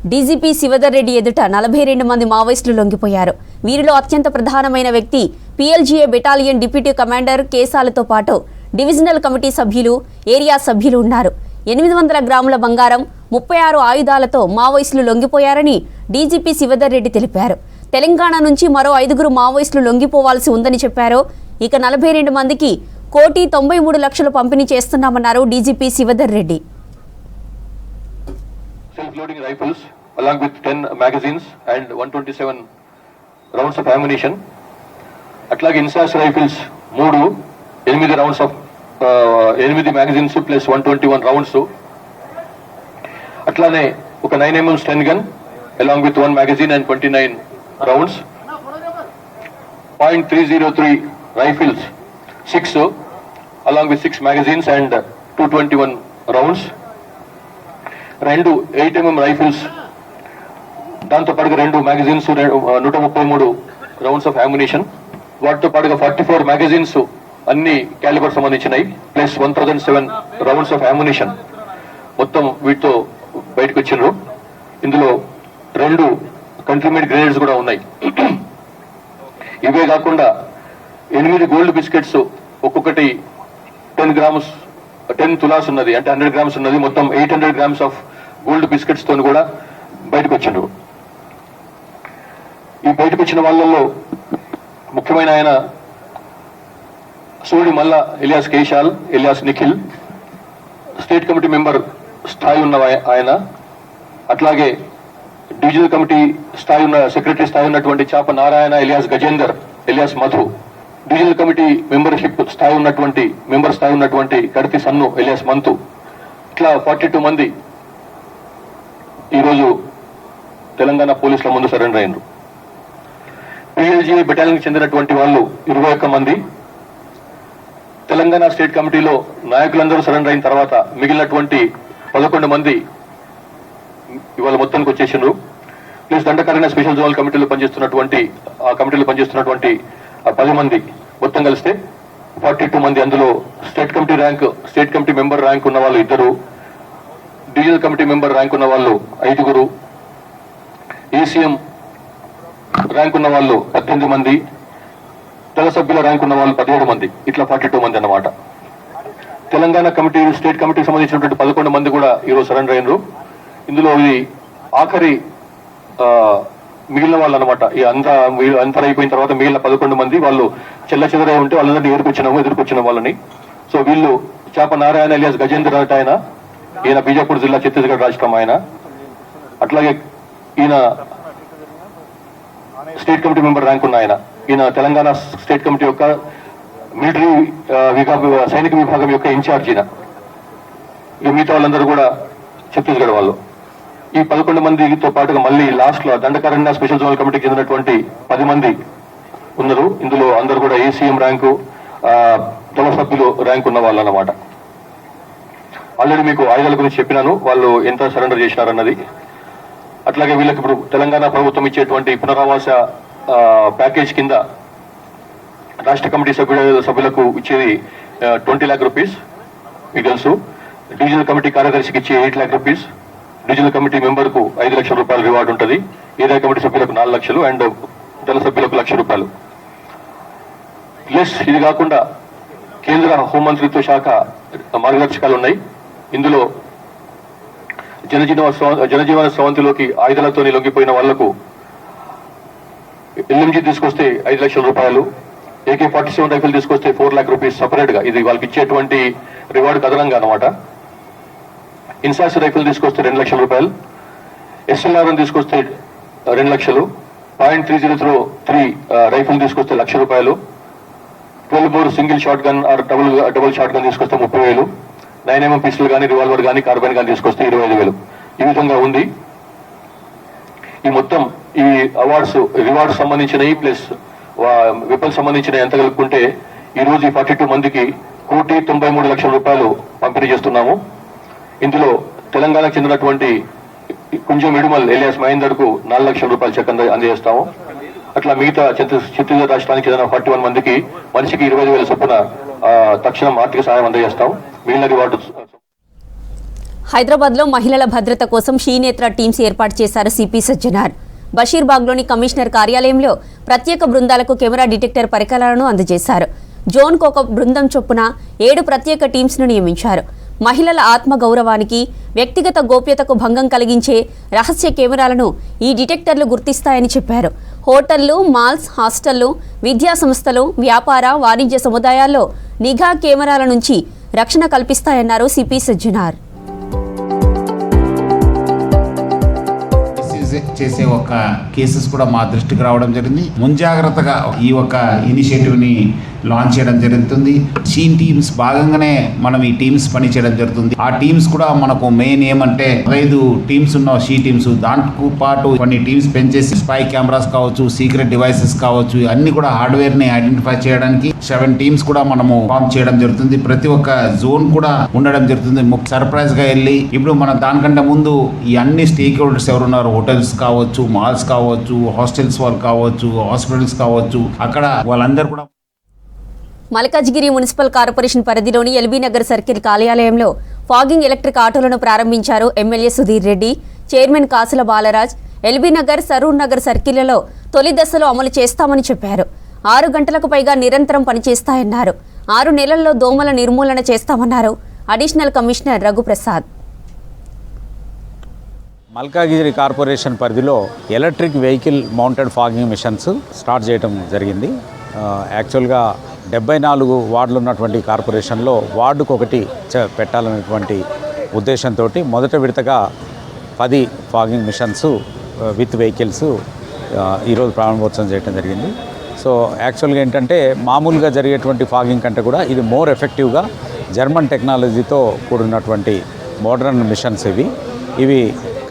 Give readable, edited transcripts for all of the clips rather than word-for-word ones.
DGP Shivadhar Reddy ఎదుట 42 మంది మావోయిస్టులు లొంగిపోయారు. వీరిలో అత్యంత ప్రధానమైన వ్యక్తి పీఎల్జీఏ బెటాలియన్ డిప్యూటీ కమాండర్ కేసాలతో పాటు డివిజనల్ కమిటీ సభ్యులు, ఏరియా సభ్యులు ఉన్నారు. 800 గ్రాముల బంగారం, 36 ఆయుధాలతో మావోయిస్టులు లొంగిపోయారని డీజీపీ శివధర్ రెడ్డి తెలిపారు. తెలంగాణ నుంచి మరో 5 మావోయిస్టులు లొంగిపోవాల్సి ఉందని చెప్పారు. ఇక 42 మందికి 1,93,00,000 పంపిణీ చేస్తున్నామన్నారు DGP Shivadhar Reddy. Self-loading rifles along with 10 magazines and 127 rounds of ammunition. అట్లాగే INSAS rifles 8 rounds of 8 magazines plus 121 rounds. అట్లానే ఒక 9mm stun gun along with 1 magazine and 29 rounds. .303 rifles 6 along with 6 magazines and 221 rounds. 2 8mm rifles, దాంతో పాటుగా 2 magazines, 133 rounds of ammunition. వాటితో పాటుగా 44 magazines అన్ని calibre సంబంధించినవి plus 1007 rounds of ammunition. మొత్తం వీటితో బయటకు వచ్చినారు. ఇందులో 2 కంట్రీమేడ్ గ్రెనేడ్స్ కూడా ఉన్నాయి. ఇవే కాకుండా 8 గోల్డ్ బిస్కెట్స్, ఒక్కొక్కటి 10 తులాస్ ఉన్నది, అంటే 100 గ్రామ్స్ ఉన్నది. మొత్తం 800 గ్రామ్స్ ఆఫ్ గోల్డ్ బిస్కెట్స్ తో కూడా బయటకు వచ్చిండ్రు. ఈ బయటకు వచ్చిన వాళ్ళల్లో ముఖ్యమైన ఆయన Sodi Malla alias Keshal, alias Nikhil, state committee member స్థాయి ఉన్న ఆయన. అట్లాగే డివిజనల్ కమిటీ స్థాయి ఉన్న సెక్రటరీ స్థాయి ఉన్నటువంటి చాప Narayana alias Gajender, alias Madhu. Divisional committee member స్థాయి ఉన్నటువంటి కడతి సన్ను, ఎలియాస్ మంతు. ఇట్లా 42 మంది ఈరోజు తెలంగాణ పోలీసుల ముందు సరెండర్ అయినారు. పీఎల్జీఏ బెటాలియన్కి చెందినటువంటి వాళ్ళు 21 మంది. తెలంగాణ స్టేట్ కమిటీలో నాయకులందరూ సరెండర్ అయిన తర్వాత మిగిలినటువంటి 11 మంది ఇవాళ మొత్తానికి వచ్చేసిండ్రు. ప్లస్ దండకారణ్య స్పెషల్ జోనల్ కమిటీలో పనిచేస్తున్నటువంటి 10 మంది మొత్తం కలిస్తే 42 మంది. అందులో స్టేట్ కమిటీ మెంబర్ ర్యాంక్ ఉన్న వాళ్ళు 2, డివిజనల్ కమిటీ మెంబర్ ర్యాంక్ ఉన్న వాళ్ళు 5, ఏసీఎం ర్యాంక్ ఉన్న వాళ్ళు 18 మంది, తెల సభ్యుల ర్యాంక్ ఉన్న వాళ్ళు 17 మంది. ఇట్లా 42 మంది అన్నమాట. తెలంగాణ కమిటీ, స్టేట్ కమిటీకి సంబంధించినటువంటి 11 మంది కూడా ఈరోజు సరెండర్ అయినరు. ఇందులో ఇది ఆఖరి మిగిలిన వాళ్ళు అనమాట. ఈ అంతా అయిపోయిన తర్వాత మిగిలిన 11 మంది వాళ్ళు చెల్ల చెదరై ఉంటే వాళ్ళందరినీ ఎదుర్కొచ్చిన వాళ్ళని. సో వీళ్ళు చాప నారాయణ ఎలియాస్ గజేంద్ర అట ఆయన, ఈయన బీజాపూర్ జిల్లా ఛత్తీస్గఢ్ రాష్ట్రం ఆయన. అట్లాగే ఈయన స్టేట్ కమిటీ మెంబర్ ర్యాంక్ ఉన్న ఆయన. ఈయన తెలంగాణ స్టేట్ కమిటీ యొక్క మిలిటరీ సైనిక విభాగం యొక్క ఇన్ఛార్జ్ ఈయన. ఇక మిగతా వాళ్ళందరూ కూడా ఛత్తీస్గఢ్ వాళ్ళు. ఈ 11 మందితో పాటుగా మళ్ళీ లాస్ట్ లో దండకారణ్య స్పెషల్ జోనల్ కమిటీకి చెందినటువంటి 10 మంది ఉన్నారు. ఇందులో అందరూ కూడా ఏసీఎం ర్యాంకు, దళ సభ్యులు ర్యాంక్ ఉన్న వాళ్ళు అన్నమాట. ఆల్రెడీ మీకు ఆయుధాల గురించి చెప్పినాను, వాళ్ళు ఎంత సరెండర్ చేసినారన్నది. అట్లాగే వీళ్ళకి ఇప్పుడు తెలంగాణ ప్రభుత్వం ఇచ్చేటువంటి పునరావాస ప్యాకేజ్ కింద రాష్ట్ర కమిటీ సభ్యులకు ఇచ్చేది 20 lakh rupees మీకు తెలుసు. డివిజనల్ కమిటీ కార్యదర్శికి ఇచ్చే 8 lakh rupees, divisional committee member కు 5 లక్షల రూపాయలు రివార్డు ఉంటుంది, ఏరియా కమిటీ సభ్యులకు 4 లక్షలు అండ్ దళ సభ్యులకు 1 లక్ష రూపాయలు. ప్లస్ ఇది కాకుండా కేంద్ర హోంమంత్రిత్వ శాఖ మార్గదర్శకాలు ఉన్నాయి. ఇందులో జనజీవన స్రవంతిలోకి ఆయుధాలతో లొంగిపోయిన వాళ్లకు ఎల్ఎంజీ తీసుకొస్తే 5 లక్షల రూపాయలు, AK-47 రైఫిల్ తీసుకొస్తే 4 lakh rupees సపరేట్ గా, ఇది వాళ్ళకి ఇచ్చేటువంటి రివార్డు అదనంగా అనమాట. ఇన్సాస్ రైఫిల్ తీసుకొస్తే 2 లక్షల రూపాయలు, SLR తీసుకొస్తే 2 లక్షలు, .303 రైఫిల్ తీసుకొస్తే 1 లక్ష రూపాయలు, 12 bore single shot gun or double shot gun తీసుకొస్తే 30,000, 9mm పిస్టల్ కానీ, రివాల్వర్ కానీ, కార్బైన్ కానీ తీసుకొస్తే 25,000. ఈ విధంగా ఉంది. ఈ మొత్తం ఈ రివార్డ్స్ సంబంధించినవి ప్లస్ వెపన్స్ సంబంధించిన ఎంత కలుపుకుంటే ఈ రోజు ఈ 42 మందికి 1,93,00,000 రూపాయలు పంపిణీ చేస్తున్నాము. ఇందులో తెలంగాణకు చెందినటువంటి కుంజం ఇడుమల్ ఎలియాస్ మహేందర్ కు 4 లక్షల రూపాయలు చెక్ అందజేస్తాము. అట్లా మిగతా ఛత్తీస్గఢ్ రాష్ట్రానికి చెందిన 41 మందికి మనిషికి 25,000 చొప్పున తక్షణం ఆర్థిక సహాయం అందజేస్తాం. మిగిలిన రివార్డు హైదరాబాద్లో మహిళల భద్రత కోసం షీనేత్ర టీమ్స్ ఏర్పాటు చేశారు సిపి సజ్జనార్. బషీర్బాగ్లోని కమిషనర్ కార్యాలయంలో ప్రత్యేక బృందాలకు కెమెరా డిటెక్టర్ పరికరాలను అందజేశారు. జోన్కు ఒక బృందం చొప్పున 7 ప్రత్యేక టీమ్స్ను నియమించారు. మహిళల ఆత్మగౌరవానికి, వ్యక్తిగత గోప్యతకు భంగం కలిగించే రహస్య కెమెరాలను ఈ డిటెక్టర్లు గుర్తిస్తాయని చెప్పారు. హోటళ్లు, మాల్స్, హాస్టళ్లు, విద్యా సంస్థలు, వ్యాపార, వాణిజ్య సముదాయాల్లో నిఘా కెమెరాల నుంచి రక్షణ కల్పిస్తాయన్నారు సిపి సజ్జనార్. చేసే ఒక కేసెస్ కూడా మా దృష్టికి రావడం జరిగింది. ముంజాగ్రత్తగా ఈ ఒక ఇనిషియేటివ్ని లాంచ్ చేయడం జరుగుతుంది. షీ టీమ్స్ భాగంగానే మనం ఈ టీమ్స్ పని చేయడం జరుగుతుంది. ఆ టీమ్స్ కూడా మనకు మెయిన్ ఏమంటే 5 టీమ్స్ ఉన్న షీ టీమ్స్, దాంతో పాటు కొన్ని టీమ్స్ పెంచేసి స్పై కెమెరాస్ కావచ్చు, సీక్రెట్ డివైసెస్ కావచ్చు, అన్ని కూడా హార్డ్వేర్ ని ఐడెంటిఫై చేయడానికి 7 టీమ్స్ కూడా మనము ఫామ్ చేయడం జరుగుతుంది. ప్రతి ఒక్క జోన్ కూడా ఉండడం జరుగుతుంది. సర్ప్రైజ్ గా వెళ్ళి ఇప్పుడు మన దానికంటే ముందు ఈ అన్ని స్టేక్ హోల్డర్స్ ఎవరున్నారు, హోటల్స్ కావచ్చు, మాల్స్ కావచ్చు, హాస్టల్స్ వాళ్ళు కావచ్చు, హాస్పిటల్స్ కావచ్చు, అక్కడ వాళ్ళందరూ కూడా. మల్కాజ్గిరి మున్సిపల్ కార్పొరేషన్ పరిధిలోని ఎల్బీ నగర్ సర్కిల్ కార్యాలయంలో ఫాగింగ్ ఎలక్ట్రిక్ ఆటోలను ప్రారంభించారు ఎమ్మెల్యే సుధీర్ రెడ్డి. చైర్మన్ కాసుల బాలరాజ్ ఎల్బీ నగర్, సరూర్ నగర్ సర్కిళ్లలో తొలి దశలో అమలు చేస్తామని చెప్పారు. 6 గంటలకు పైగా నిరంతరం పనిచేస్తాయన్నారు. 6 నెలల్లో దోమల నిర్మూలన చేస్తామన్నారు additional commissioner Raghuprasad. Malkajgiri corporation పరిధిలో electric vehicle mounted fogging machines start చేయడం జరిగింది. యాక్చువల్గా 74 వార్డులు ఉన్నటువంటి కార్పొరేషన్లో వార్డుకు ఒకటి పెట్టాలనేటువంటి ఉద్దేశంతో మొదట విడతగా 10 ఫాగింగ్ మిషన్స్ విత్ వెహికల్స్ ఈరోజు ప్రారంభోత్సవం చేయడం జరిగింది. సో యాక్చువల్గా ఏంటంటే మామూలుగా జరిగేటువంటి ఫాగింగ్ కంటే కూడా ఇది మోర్ ఎఫెక్టివ్గా జర్మన్ టెక్నాలజీతో కూడినటువంటి మోడర్న్ మిషన్స్ ఇవి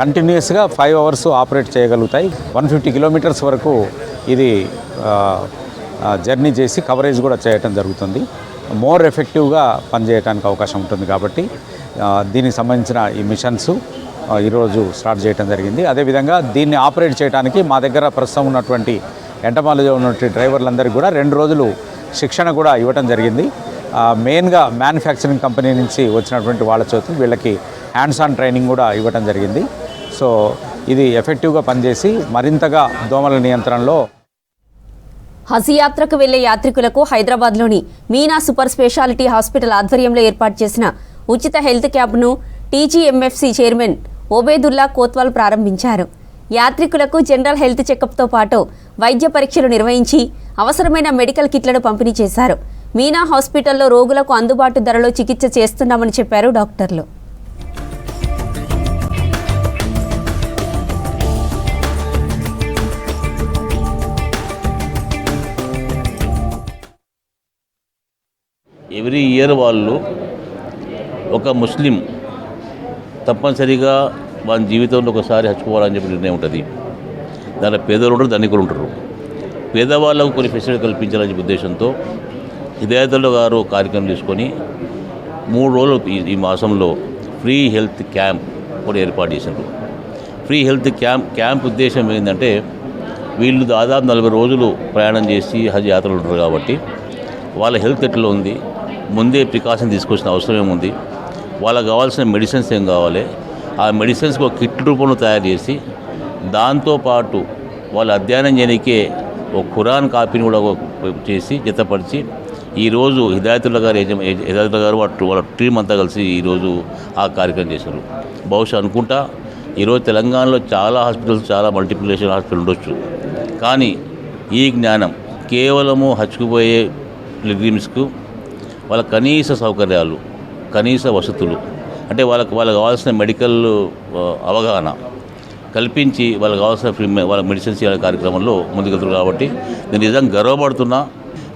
కంటిన్యూస్గా 5 అవర్స్ ఆపరేట్ చేయగలుగుతాయి. 150 కిలోమీటర్స్ వరకు ఇది జర్నీ చేసి కవరేజ్ కూడా చేయటం జరుగుతుంది. మోర్ ఎఫెక్టివ్గా పనిచేయడానికి అవకాశం ఉంటుంది కాబట్టి దీనికి సంబంధించిన ఈ మిషన్స్ ఈరోజు స్టార్ట్ చేయడం జరిగింది. అదేవిధంగా దీన్ని ఆపరేట్ చేయడానికి మా దగ్గర ప్రస్తుతం ఉన్నటువంటి ఎంటమాలజీ ఉన్నటువంటి డ్రైవర్లందరికీ కూడా 2 రోజులు శిక్షణ కూడా ఇవ్వటం జరిగింది. మెయిన్గా మ్యానుఫ్యాక్చరింగ్ కంపెనీ నుంచి వచ్చినటువంటి వాళ్ళ చేతులు వీళ్ళకి హ్యాండ్స్ ఆన్ ట్రైనింగ్ కూడా ఇవ్వటం జరిగింది. సో ఇది ఎఫెక్టివ్గా పనిచేసి మరింతగా దోమల నియంత్రణలో. హజ్ యాత్రకు వెళ్లే యాత్రికులకు హైదరాబాద్లోని మీనా సూపర్ స్పెషాలిటీ హాస్పిటల్ ఆధ్వర్యంలో ఏర్పాటు చేసిన ఉచిత హెల్త్ క్యాంప్ను టీజీఎంఎఫ్సీ చైర్మన్ ఓబేదుల్లా కోత్వాల్ ప్రారంభించారు. యాత్రికులకు జనరల్ హెల్త్ చెకప్తో పాటు వైద్య పరీక్షలు నిర్వహించి అవసరమైన మెడికల్ కిట్లను పంపిణీ చేశారు. మీనా హాస్పిటల్లో రోగులకు అందుబాటు ధరలో చికిత్స చేస్తున్నామని చెప్పారు డాక్టర్లు. ఎవ్రీ ఇయర్ వాళ్ళు ఒక ముస్లిం తప్పనిసరిగా వాళ్ళ జీవితంలో ఒకసారి హచ్చుకోవాలని చెప్పి నిర్ణయం ఉంటుంది. దాంట్లో పేదవాళ్ళు ఉంటారు, ధనికులు ఉంటారు. పేదవాళ్ళకు కొన్ని ఫెసిలిటీ కల్పించాలని చెప్పి ఉద్దేశంతో హిదాయతుల్లా గారు కార్యక్రమం తీసుకొని 3 రోజులు ఈ మాసంలో ఫ్రీ హెల్త్ క్యాంప్ కూడా ఏర్పాటు చేశారు. ఫ్రీ హెల్త్ క్యాంప్ ఉద్దేశం ఏంటంటే వీళ్ళు దాదాపు 40 రోజులు ప్రయాణం చేసి హజ్ యాత్రలు ఉంటారు కాబట్టి వాళ్ళ హెల్త్ ఎట్లా ఉంది, ముందే ప్రికాషన్ తీసుకొచ్చిన అవసరం ఏముంది, వాళ్ళకి కావాల్సిన మెడిసిన్స్ ఏం కావాలి, ఆ మెడిసిన్స్కి ఒక కిట్ రూపంలో తయారు చేసి దాంతోపాటు వాళ్ళు అధ్యయనం చేయడానికే ఒక ఖురాన్ కాపీని కూడా చేసి జతపరిచి ఈరోజు హిదాయతుల్లా గారు వాళ్ళ టీం అంతా కలిసి ఈరోజు ఆ కార్యక్రమం చేశారు. బహుశా అనుకుంటా ఈరోజు తెలంగాణలో చాలా హాస్పిటల్స్, చాలా మల్టిప్లికేషన్ హాస్పిటల్ ఉండొచ్చు. కానీ ఈ జ్ఞానం కేవలము హచ్చుకుపోయే పిల్గ్రిమ్స్కు వాళ్ళ కనీస సౌకర్యాలు, కనీస వసతులు, అంటే వాళ్ళకు కావాల్సిన మెడికల్ అవగాహన కల్పించి వాళ్ళకి కావాల్సిన వాళ్ళ మెడిసిన్స్ ఇచ్చే కార్యక్రమంలో ముందుకెళ్తారు. కాబట్టి నేను నిజంగా గర్వపడుతున్నా.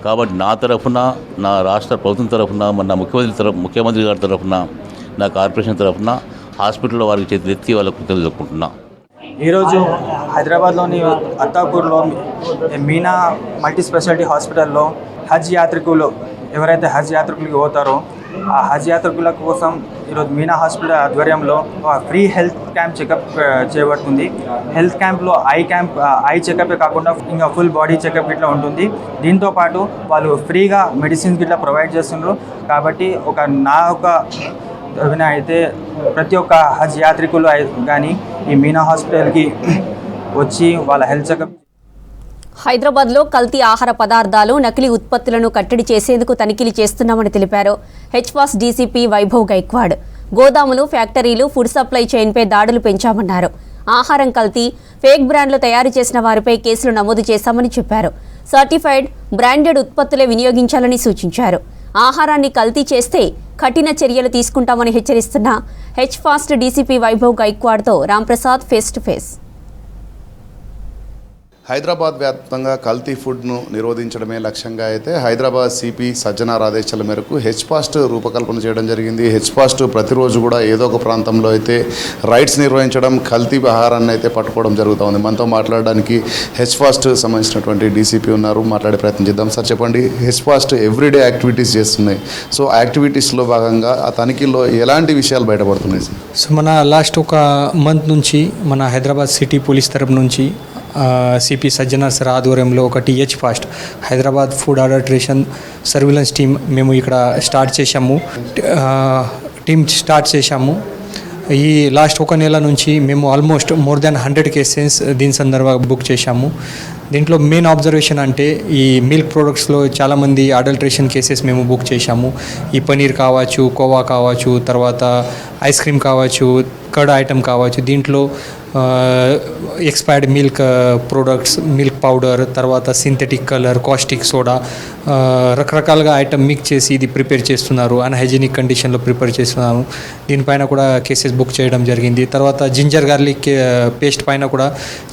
కాబట్టి నా తరఫున, నా రాష్ట్ర ప్రభుత్వం తరఫున, నా ముఖ్యమంత్రి గారి తరఫున, నా కార్పొరేషన్ తరఫున హాస్పిటల్లో వారికి చేతులెత్తి వాళ్ళకు కృతజ్ఞతలు చెప్పుకుంటున్నా. ఈరోజు హైదరాబాద్లోని అత్తాపూర్లో మీనా మల్టీ స్పెషాలిటీ హాస్పిటల్లో హజ్ యాత్రికులు ఎవరైతే హజ్ యాత్రికులకి పోతారో ఆ హజ్ యాత్రికుల కోసం ఈరోజు మీనా హాస్పిటల్ ఆధ్వర్యంలో ఫ్రీ హెల్త్ క్యాంప్ చెకప్ చేయబడుతుంది. హెల్త్ క్యాంప్లో ఐ చెకపే కాకుండా ఇంకా ఫుల్ బాడీ చెకప్ ఇట్లా ఉంటుంది. దీంతోపాటు వాళ్ళు ఫ్రీగా మెడిసిన్స్ ఇట్లా ప్రొవైడ్ చేస్తున్నారు. కాబట్టి నా అయితే ప్రతి ఒక్క హజ్ యాత్రికులు కానీ ఈ మీనా హాస్పిటల్కి వచ్చి వాళ్ళ హెల్త్ చెకప్. హైదరాబాద్లో కల్తీ ఆహార పదార్థాలు, నకిలీ ఉత్పత్తులను కట్టడి చేసేందుకు తనిఖీలు చేస్తున్నామని తెలిపారు హెచ్పాస్ డీసీపీ వైభవ్ గైక్వాడ్. గోదాములు, ఫ్యాక్టరీలు, ఫుడ్ సప్లై చైన్పై దాడులు పెంచామన్నారు. ఆహారం కల్తీ, ఫేక్ బ్రాండ్లు తయారు చేసిన వారిపై కేసులు నమోదు చేశామని చెప్పారు. సర్టిఫైడ్, బ్రాండెడ్ ఉత్పత్తులే వినియోగించాలని సూచించారు. ఆహారాన్ని కల్తీ చేస్తే కఠిన చర్యలు తీసుకుంటామని హెచ్చరిస్తున్న హెచ్ఫాస్ట్ డీసీపీ వైభవ్ గైక్వాడ్తో Ramprasad face to face. Hyderabad వ్యాప్తంగా కల్తీ ఫుడ్ను నిరోధించడమే లక్ష్యంగా అయితే హైదరాబాద్ సిపి సజ్జనార్ ఆదేశాల మేరకు హెచ్పాస్ట్ రూపకల్పన చేయడం జరిగింది. హెచ్పాస్ట్ ప్రతిరోజు కూడా ఏదో ఒక ప్రాంతంలో అయితే రైడ్స్ నిర్వహించడం, కల్తీ ఆహారాన్ని అయితే పట్టుకోవడం జరుగుతూ ఉంది. మనతో మాట్లాడడానికి హెచ్పాస్ట్ సంబంధించినటువంటి డీసీపీ ఉన్నారు, మాట్లాడే ప్రయత్నం చేద్దాం. సార్ చెప్పండి, హెచ్పాస్ట్ ఎవ్రీడే యాక్టివిటీస్ చేస్తున్నాయి. సో యాక్టివిటీస్లో భాగంగా ఆ తనిఖీలో ఎలాంటి విషయాలు బయటపడుతున్నాయి సార్? సో మన లాస్ట్ ఒక మంత్ నుంచి మన హైదరాబాద్ సిటీ పోలీస్ తరపు నుంచి సిపి సజ్జనార్ సార్ ఆధ్వర్యంలో ఒకటి హెచ్ఫాస్ట్ హైదరాబాద్ ఫుడ్ ఆడల్టరేషన్ సర్విలెన్స్ టీమ్ మేము ఇక్కడ స్టార్ట్ చేశాము. ఈ లాస్ట్ ఒక నెల నుంచి మేము ఆల్మోస్ట్ మోర్ దాన్ 100 కేసెస్ దీని సందర్భంగా బుక్ చేశాము. దీంట్లో మెయిన్ అబ్జర్వేషన్ అంటే ఈ మిల్క్ ప్రొడక్ట్స్లో చాలామంది అడల్ట్రేషన్ కేసెస్ మేము బుక్ చేశాము. ఈ పనీర్ కావచ్చు, కోవా కావచ్చు, తర్వాత ఐస్ క్రీమ్ కావచ్చు, కర్డ్ ఐటమ్ కావచ్చు, దీంట్లో expired milk products, milk powder, తర్వాత సింథటిక్ కలర్, కాస్టిక్ సోడా, రకరకాలుగా ఐటమ్ మిక్స్ చేసి ఇది ప్రిపేర్ చేస్తున్నారు. అన్హైజీనిక్ కండిషన్లో ప్రిపేర్ చేస్తున్నారు. దీనిపైన కూడా కేసెస్ బుక్ చేయడం జరిగింది. తర్వాత జింజర్ గార్లిక్ పేస్ట్ పైన కూడా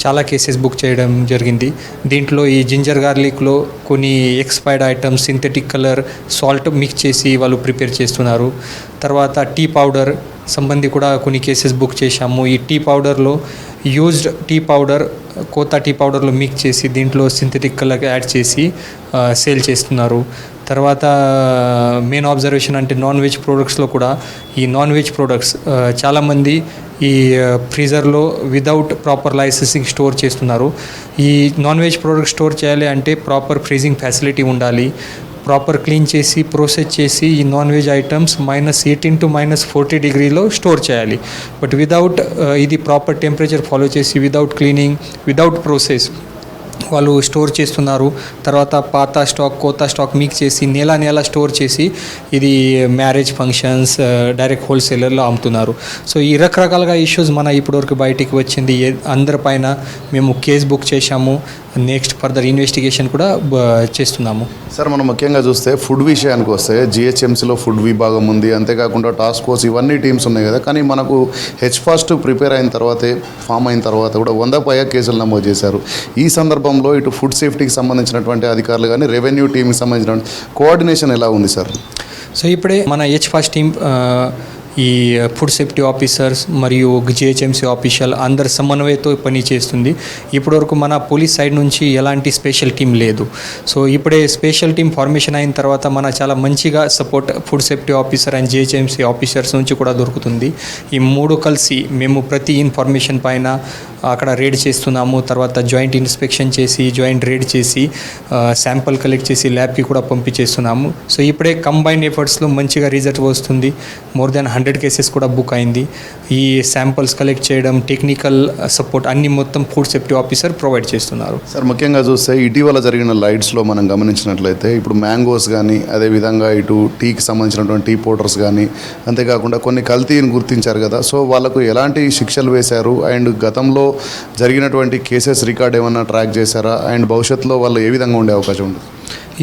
చాలా కేసెస్ బుక్ చేయడం జరిగింది. దీంట్లో ఈ జింజర్ గార్లిక్లో కొన్ని expired items, synthetic colour, salt mix చేసి వాళ్ళు ప్రిపేర్ చేస్తున్నారు. తర్వాత టీ పౌడర్ సంబంధి కూడా కొన్ని కేసెస్ బుక్ చేశాము. ఈ టీ పౌడర్లో యూజ్డ్ టీ పౌడర్ కోతా టీ పౌడర్లో మిక్స్ చేసి దీంట్లో సింథటిక్ కలర్ యాడ్ చేసి సేల్ చేస్తున్నారు. తర్వాత మెయిన్ అబ్జర్వేషన్ అంటే నాన్ వెజ్ ప్రోడక్ట్స్లో కూడా ఈ నాన్ వెజ్ ప్రోడక్ట్స్ చాలామంది ఈ ఫ్రీజర్లో విదౌట్ ప్రాపర్ లైసెన్సింగ్ స్టోర్ చేస్తున్నారు. ఈ నాన్ వెజ్ ప్రోడక్ట్ స్టోర్ చేయాలి అంటే ప్రాపర్ ఫ్రీజింగ్ ఫెసిలిటీ ఉండాలి. ప్రాపర్ క్లీన్ చేసి ప్రాసెస్ చేసి ఈ నాన్ వెజ్ ఐటమ్స్ -18 to -40 డిగ్రీలో స్టోర్ చేయాలి. బట్ విదౌట్ ఇది ప్రాపర్ టెంపరేచర్ ఫాలో చేసి విదౌట్ క్లీనింగ్, విదౌట్ ప్రాసెస్ వాళ్ళు స్టోర్ చేస్తున్నారు. తర్వాత పాత స్టాక్, కొత్త స్టాక్ మిక్స్ చేసి నెల స్టోర్ చేసి ఇది మ్యారేజ్ ఫంక్షన్స్, డైరెక్ట్ హోల్సేలర్లో అమ్ముతున్నారు. సో ఈ రకరకాలుగా ఇష్యూస్ మన ఇప్పటివరకు బయటికి వచ్చింది. అందరిపైన మేము కేసు బుక్ చేశాము. నెక్స్ట్ ఫర్దర్ ఇన్వెస్టిగేషన్ కూడా చేస్తున్నాము. సార్, మనం ముఖ్యంగా చూస్తే ఫుడ్ విషయానికి వస్తే జిహెచ్ఎంసీలో ఫుడ్ విభాగం ఉంది, అంతేకాకుండా టాస్క్ ఫోర్స్, ఇవన్నీ టీమ్స్ ఉన్నాయి కదా. కానీ మనకు హెచ్ఫాస్ట్ ప్రిపేర్ అయిన తర్వాతే, ఫామ్ అయిన తర్వాత కూడా 100 పైగా కేసులు నమోదు చేశారు. ఈ సందర్భంలో ఇటు ఫుడ్ సేఫ్టీకి సంబంధించినటువంటి అధికారులు కానీ, రెవెన్యూ టీమ్కి సంబంధించిన కోఆర్డినేషన్ ఎలా ఉంది సార్? సో ఇప్పుడే మన హెచ్ఫాస్ట్ టీమ్ ఈ ఫుడ్ సేఫ్టీ ఆఫీసర్స్ మరియు జిహెచ్ఎంసీ ఆఫీషియల్ అందరి సమన్వయంతో పని చేస్తుంది. ఇప్పటివరకు మన పోలీస్ సైడ్ నుంచి ఎలాంటి స్పెషల్ టీం లేదు. సో ఇప్పుడే స్పెషల్ టీం ఫార్మేషన్ అయిన తర్వాత మన చాలా మంచిగా support food safety officer and GHMC officers నుంచి కూడా దొరుకుతుంది. ఈ మూడు కలిసి మేము ప్రతి ఇన్ఫర్మేషన్ పైన అక్కడ రేడ్ చేస్తున్నాము. తర్వాత జాయింట్ ఇన్స్పెక్షన్ చేసి, జాయింట్ రేడ్ చేసి, శాంపుల్ కలెక్ట్ చేసి ల్యాబ్కి కూడా పంపించేస్తున్నాము. సో ఇప్పుడే కంబైన్ ఎఫర్ట్స్లో మంచిగా రిజల్ట్ వస్తుంది. మోర్ దాన్ 100 కేసెస్ కూడా బుక్ అయింది. ఈ శాంపుల్స్ కలెక్ట్ చేయడం, టెక్నికల్ సపోర్ట్ అన్ని మొత్తం ఫుడ్ సేఫ్టీ ఆఫీసర్ ప్రొవైడ్ చేస్తున్నారు. సార్, ముఖ్యంగా చూస్తే ఇటీవల జరిగిన లైట్స్లో మనం గమనించినట్లయితే ఇప్పుడు మ్యాంగోస్ కానీ, అదేవిధంగా ఇటు టీకి సంబంధించినటువంటి టీ పౌడర్స్ కానీ, అంతేకాకుండా కొన్ని కల్తీని గుర్తించారు కదా. సో వాళ్ళకు ఎలాంటి శిక్షలు వేశారు? అండ్ గతంలో జరిగినటువంటి కేసెస్ రికార్డ్ ఏమన్నా ట్రాక్ చేశారా? అండ్ భవిష్యత్తులో వాళ్ళు ఏ విధంగా ఉండే అవకాశం ఉంది?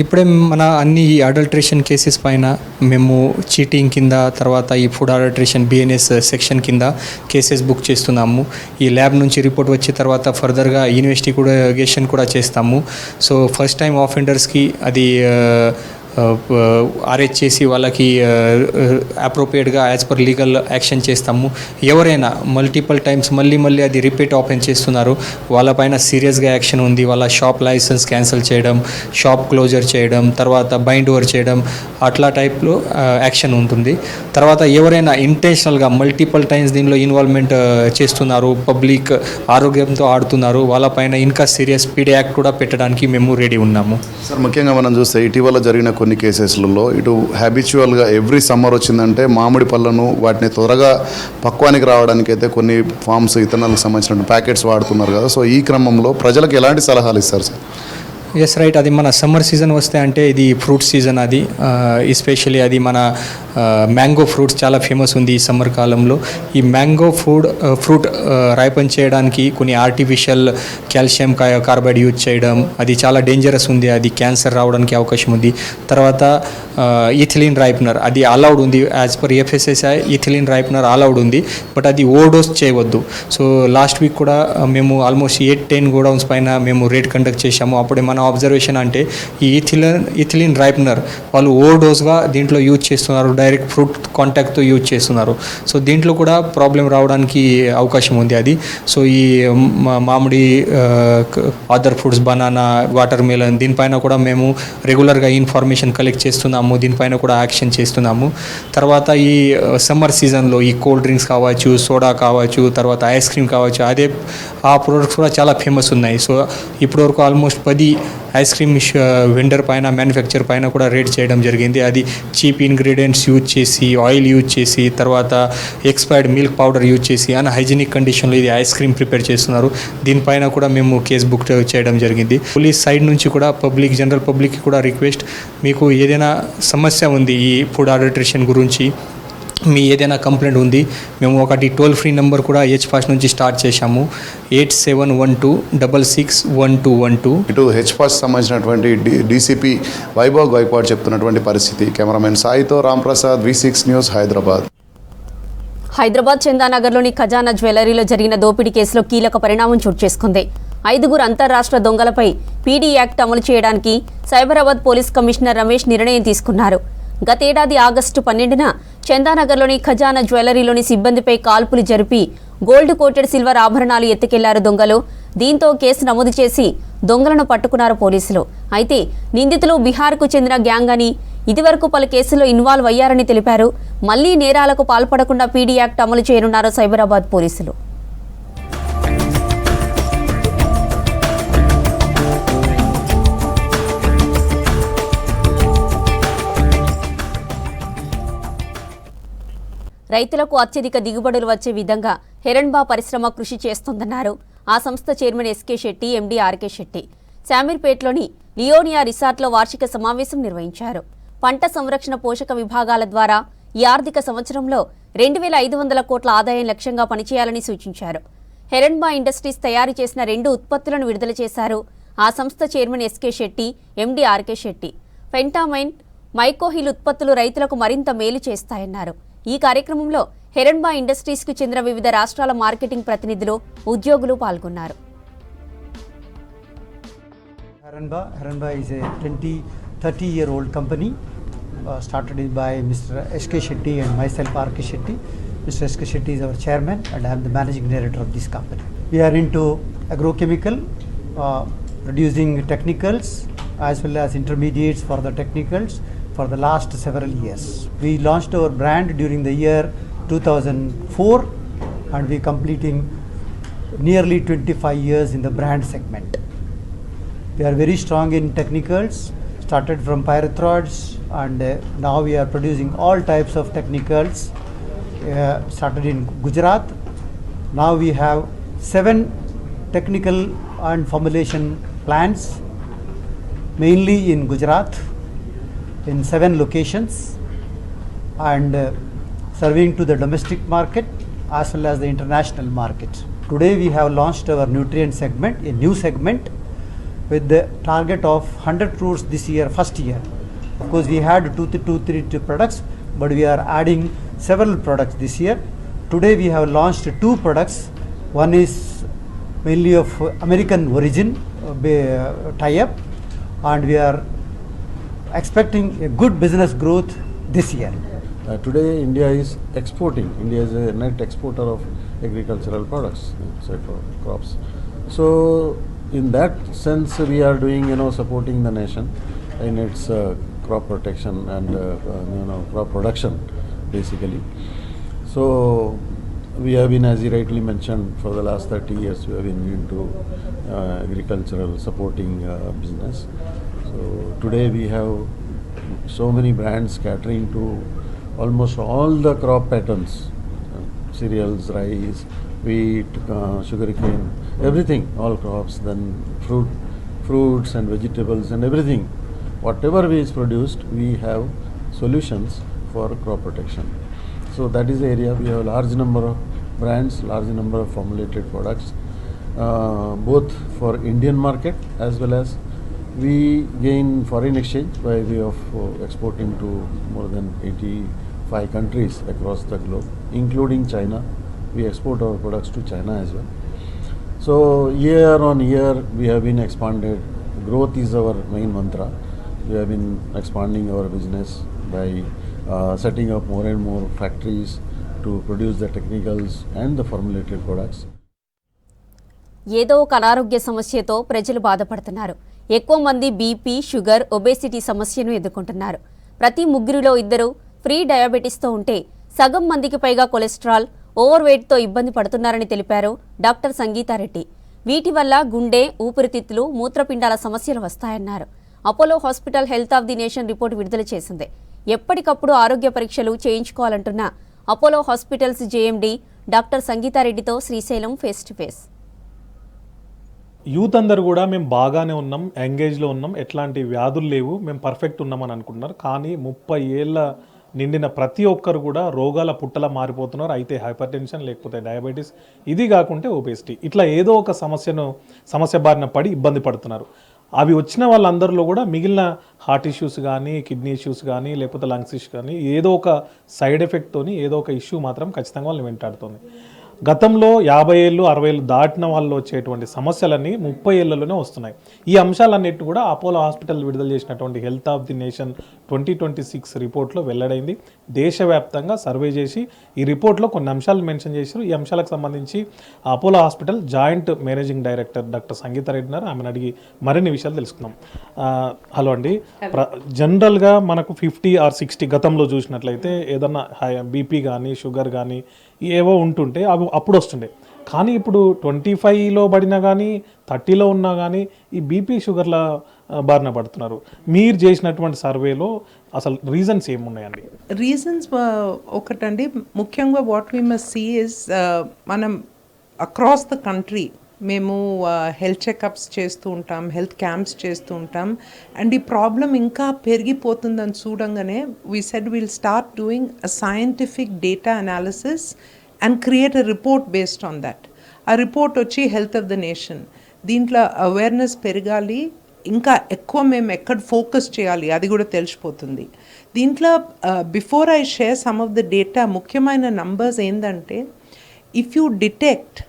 ఇప్పుడే మన అన్ని అడల్ట్రేషన్ కేసెస్ పైన మేము చీటింగ్ కింద, తర్వాత ఈ ఫుడ్ అడల్ట్రేషన్ బిఎన్ఎస్ సెక్షన్ కింద కేసెస్ బుక్ చేస్తున్నాము. ఈ ల్యాబ్ నుంచి రిపోర్ట్ వచ్చిన తర్వాత ఫర్దర్గా ఇన్వెస్టిగేషన్ కూడా చేస్తాము. సో ఫస్ట్ టైం ఆఫెండర్స్కి అది అరెస్ట్ చేసి వాళ్ళకి అప్రోప్రియేట్గా యాజ్ పర్ లీగల్ యాక్షన్ చేస్తాము. ఎవరైనా మల్టిపుల్ టైమ్స్ మళ్ళీ అది రిపీట్ ఓపెన్ చేస్తున్నారు, వాళ్ళపైన సీరియస్గా యాక్షన్ ఉంది. వాళ్ళ షాప్ లైసెన్స్ క్యాన్సిల్ చేయడం, షాప్ క్లోజర్ చేయడం, తర్వాత బైండ్ ఓవర్ చేయడం, అట్లా టైప్లో యాక్షన్ ఉంటుంది. తర్వాత ఎవరైనా ఇంటెన్షనల్గా మల్టిపుల్ టైమ్స్ దీనిలో ఇన్వాల్వ్మెంట్ చేస్తున్నారు, పబ్లిక్ ఆరోగ్యంతో ఆడుతున్నారు, వాళ్ళపైన ఇంకా సీరియస్ పీడీ యాక్ట్ కూడా పెట్టడానికి మేము రెడీ ఉన్నాము. సార్, ముఖ్యంగా మనం చూస్తే ఇటీవల జరిగిన కొన్ని కొన్ని కేసెస్లలో ఇటు హ్యాబిచువల్గా ఎవ్రీ సమ్మర్ వచ్చిందంటే మామిడి పళ్ళను వాటిని త్వరగా పక్వానికి రావడానికి అయితే కొన్ని ఫార్మ్స్ ఇథనాల్కి సంబంధించిన ప్యాకెట్స్ వాడుతున్నారు కదా. సో ఈ క్రమంలో ప్రజలకు ఎలాంటి సలహాలు ఇస్తారు సార్? ఎస్ రైట్, అది మన సమ్మర్ సీజన్ వస్తే అంటే ఇది ఫ్రూట్ సీజన్, అది ఎస్పెషల్లీ అది మన మ్యాంగో ఫ్రూట్స్ చాలా ఫేమస్ ఉంది ఈ సమ్మర్ కాలంలో. ఈ మ్యాంగో ఫ్రూట్ రైపన్ చేయడానికి కొన్ని ఆర్టిఫిషియల్ కాల్షియం కార్బైడ్ యూజ్ చేయడం అది చాలా డేంజరస్ ఉంది, అది క్యాన్సర్ రావడానికి అవకాశం ఉంది. తర్వాత ఇథిలిన్ రైపనర్ అది అలౌడ్ ఉంది, as per FSSAI ethylene ripener allowed ఉంది, బట్ అది ఓవర్డోస్ చేయవద్దు. సో లాస్ట్ వీక్ కూడా మేము ఆల్మోస్ట్ 8-10 గోడౌన్స్ పైన మేము రేట్ కండక్ట్ చేశాము. అప్పుడే మన అబ్జర్వేషన్ అంటే ఈ ఇథిలిన్ రైపనర్ వాళ్ళు ఓవర్డోస్గా దీంట్లో యూజ్ చేస్తున్నారు, డైరెక్ట్ ఫ్రూట్ కాంటాక్ట్తో యూజ్ చేస్తున్నారు. సో దీంట్లో కూడా ప్రాబ్లం రావడానికి అవకాశం ఉంది అది. సో ఈ మామిడి, other fruits, banana, water melon దీనిపైన కూడా మేము రెగ్యులర్గా ఇన్ఫర్మేషన్ కలెక్ట్ చేస్తున్నాము, దీనిపైన కూడా యాక్షన్ చేస్తున్నాము. తర్వాత ఈ సమ్మర్ సీజన్లో ఈ కోల్డ్ డ్రింక్స్ కావచ్చు, సోడా కావచ్చు, తర్వాత ఐస్ క్రీమ్ కావచ్చు, అదే ఆ ప్రొడక్ట్స్ కూడా చాలా ఫేమస్ ఉన్నాయి. సో ఇప్పటివరకు ఆల్మోస్ట్ 10 ఐస్ క్రీమ్ వెండర్ పైన, మ్యానుఫ్యాక్చర్ పైన కూడా రేట్ చేయడం జరిగింది. అది చీప్ ఇంగ్రీడియంట్స్ యూజ్ చేసి, ఆయిల్ యూజ్ చేసి, తర్వాత ఎక్స్పైర్డ్ మిల్క్ పౌడర్ యూజ్ చేసి అన్హైజీనిక్ కండిషన్లో ఇది ఐస్ క్రీమ్ ప్రిపేర్ చేస్తున్నారు. దీనిపైన కూడా మేము కేసు బుక్ చేయడం జరిగింది. పోలీస్ సైడ్ నుంచి కూడా జనరల్ పబ్లిక్కి కూడా రిక్వెస్ట్, మీకు ఏదైనా సమస్య ఉంది ఈ ఫుడ్ అడల్టరేషన్ గురించి, మీ ఏదైనా కంప్లైంట్ ఉంది, మేము ఒకటి టోల్ ఫ్రీ నెంబర్ కూడా HPAST నుంచి స్టార్ట్ చేశాము, 8712661212. ఇటు HPAST సంబంధించినటువంటి DCP వైభవ్ గైక్వాడ్ చెప్తున్నటువంటి పరిస్థితి. కెమెరామెన్ సాయితో రాంప్రసాద్, V6 న్యూస్, హైదరాబాద్. హైదరాబాద్ చందానగర్లోని ఖజానా జ్యువెలరీలో జరిగిన దోపిడీ కేసులో కీలక పరిణామం చోటు చేసుకుంది. 5 అంతర్రాష్ట్ర దొంగలపై PD యాక్ట్ అమలు చేయడానికి సైబరాబాద్ పోలీస్ కమిషనర్ రమేష్ నిర్ణయం తీసుకున్నారు. గతేడాది ఆగస్టు 12న చందానగర్లోని ఖజానా జ్యువెలరీలోని సిబ్బందిపై కాల్పులు జరిపి గోల్డ్ కోటెడ్ సిల్వర్ ఆభరణాలు ఎత్తుకెళ్లారు దొంగలు. దీంతో కేసు నమోదు చేసి దొంగలను పట్టుకున్నారు పోలీసులు. అయితే నిందితులు బీహార్కు చెందిన గ్యాంగ్ అని, ఇదివరకు పలు కేసుల్లో ఇన్వాల్వ్ అయ్యారని తెలిపారు. మళ్లీ నేరాలకు పాల్పడకుండా PD యాక్ట్ అమలు చేయనున్నారు సైబరాబాద్ పోలీసులు. రైతులకు అత్యధిక దిగుబడులు వచ్చే విధంగా హెరన్బా పరిశ్రమ కృషి చేస్తోందన్నారు ఆ సంస్థ chairman SK Shetty, MD RK Shetty. శామీర్పేట్లోని లియోనియా రిసార్ట్లో వార్షిక సమావేశం నిర్వహించారు. పంట సంరక్షణ పోషక విభాగాల ద్వారా ఈ ఆర్థిక సంవత్సరంలో 2500 కోట్ల ఆదాయం లక్ష్యంగా పనిచేయాలని సూచించారు. హెరన్బా ఇండస్ట్రీస్ తయారు చేసిన 2 ఉత్పత్తులను విడుదల చేశారు ఆ సంస్థ chairman SK Shetty, MD RK Shetty. ఫెంటామైన్, మైకోహిల్ ఉత్పత్తులు రైతులకు మరింత మేలు చేస్తాయన్నారు. ఈ కార్యక్రమంలో హెరన్బా ఇండస్ట్రీస్కు చెందిన వివిధ రాష్ట్రాల మార్కెటింగ్ ప్రతినిధులు, ఉద్యోగులు పాల్గొన్నారు. Heranba is a 30-year-old company started by Mr. SK Shetty and myself, RK Shetty. Mr. SK Shetty is our chairman and I am the managing director of this company. We are into agrochemical, producing technicals as well as intermediates for the technicals for the last several years. We launched our brand during the year 2004 and we completing nearly 25 years in the brand segment. We are very strong in technicals, started from pyrethroids and now we are producing all types of technicals, started in Gujarat. Now we have 7 technical and formulation plants, mainly in Gujarat, in 7 locations and serving to the domestic market as well as the international market. Today we have launched our nutrient segment, a new segment with the target of 100 crores this year, first year. Of course we had 2-3 products, but we are adding several products this year. Today we have launched 2 products. One is mainly of American origin tie-up and we are expecting a good business growth this year. Today India is exporting. India is a net exporter of agricultural products, except for crops. So in that sense we are doing, supporting the nation in its crop protection and crop production basically. So we have been, as you rightly mentioned, for the last 30 years we have been into agricultural supporting business. So today we have so many brands catering to almost all the crop patterns, cereals, rice, wheat, sugarcane, everything, all crops, then fruits and vegetables and everything. Whatever is produced, we have solutions for crop protection. So that is the area. We have a large number of brands, large number of formulated products, both for Indian market as well as we gain foreign exchange by way of exporting to more than 85 countries across the globe, including China. We export our products to China as well. So year on year we have been expanded. Growth is our main mantra. We have been expanding our business by setting up more and more factories to produce the technicals and the formulated products. ఏదో ఒక అనారోగ్య సమస్యతో ప్రజలు బాధపడుతున్నారు. ఎక్కువ మంది BP, sugar, obesity సమస్యను ఎదుర్కొంటున్నారు. ప్రతి ముగ్గురిలో ఇద్దరు ప్రీ డయాబెటిస్తో ఉంటే సగం మందికి పైగా కొలెస్ట్రాల్, ఓవర్ వెయిట్తో ఇబ్బంది పడుతున్నారని తెలిపారు డాక్టర్ సంగీతారెడ్డి. వీటి వల్ల గుండె, ఊపిరితిత్తులు, మూత్రపిండాల సమస్యలు వస్తాయన్నారు. Apollo hospital health of the nation report విడుదల చేసింది. ఎప్పటికప్పుడు ఆరోగ్య పరీక్షలు చేయించుకోవాలంటున్న అపోలో హాస్పిటల్స్ జేఎండీ డాక్టర్ సంగీతారెడ్డితో Srisailam face to face. Youth అందరు కూడా మేము బాగానే ఉన్నాం, ఎంగేజ్లో ఉన్నాం, ఎట్లాంటి వ్యాధులు లేవు, మేము పర్ఫెక్ట్ ఉన్నామని అనుకుంటున్నారు. కానీ 30 ఏళ్ళ నిండిన ప్రతి ఒక్కరు కూడా రోగాల పుట్టలా మారిపోతున్నారు. అయితే హైపర్ టెన్షన్, లేకపోతే డయాబెటీస్, ఇది కాకుంటే ఒబేసిటీ, ఇట్లా ఏదో ఒక సమస్య బారిన పడి ఇబ్బంది పడుతున్నారు. అవి వచ్చిన వాళ్ళందరిలో కూడా మిగిలిన హార్ట్ ఇష్యూస్ కానీ, కిడ్నీ ఇష్యూస్ కానీ, లేకపోతే లంగ్స్ ఇష్యూస్ కానీ ఏదో ఒక సైడ్ ఎఫెక్ట్తోని ఏదో ఒక ఇష్యూ మాత్రం ఖచ్చితంగా వాళ్ళని వెంటాడుతుంది. గతంలో 50 ఏళ్ళు 60 ఏళ్ళు దాటిన వాళ్ళు వచ్చేటువంటి సమస్యలన్నీ 30 ఏళ్లలోనే వస్తున్నాయి. ఈ అంశాలన్నింటినీ కూడా అపోలో హాస్పిటల్ విడుదల చేసినటువంటి హెల్త్ ఆఫ్ ది నేషన్ 2026 రిపోర్ట్లో వెల్లడైంది. దేశవ్యాప్తంగా సర్వే చేసి ఈ రిపోర్ట్లో కొన్ని అంశాలు మెన్షన్ చేశారు. ఈ అంశాలకు సంబంధించి Apollo hospital joint managing director doctor Sangeetha Reddy ఉన్నారు. ఆమెను అడిగి మరిన్ని విషయాలు తెలుసుకుందాం. హలో అండి, జనరల్గా మనకు 50 or 60 గతంలో చూసినట్లయితే ఏదన్నా బీపీ కానీ, షుగర్ కానీ ఏవో ఉంటుంటే అవి అప్పుడు వస్తుండే. కానీ ఇప్పుడు 25లో పడినా కానీ, 30లో ఉన్నా కానీ ఈ బీపీ షుగర్ల బారిన పడుతున్నారు. మీరు చేసినటువంటి సర్వేలో అసలు రీజన్స్ ఏమున్నాయండి? రీజన్స్ ఒకటండి, ముఖ్యంగా what we must see is మనం అక్రాస్ ద కంట్రీ మేము హెల్త్ చెకప్స్ చేస్తూ ఉంటాం, హెల్త్ క్యాంప్స్ చేస్తూ ఉంటాం. అండ్ ఈ ప్రాబ్లం ఇంకా పెరిగిపోతుందని చూడంగానే we said will start doing a scientific data analysis and create a report based on that. ఆ రిపోర్ట్ వచ్చి హెల్త్ ఆఫ్ ద నేషన్. దీంట్లో అవేర్నెస్ పెరగాలి, ఇంకా ఎక్కువ మేము ఎక్కడ ఫోకస్ చేయాలి అది కూడా తెలిసిపోతుంది. దీంట్లో before I share some of the data, ముఖ్యమైన నంబర్స్ ఏంటంటే, if you detect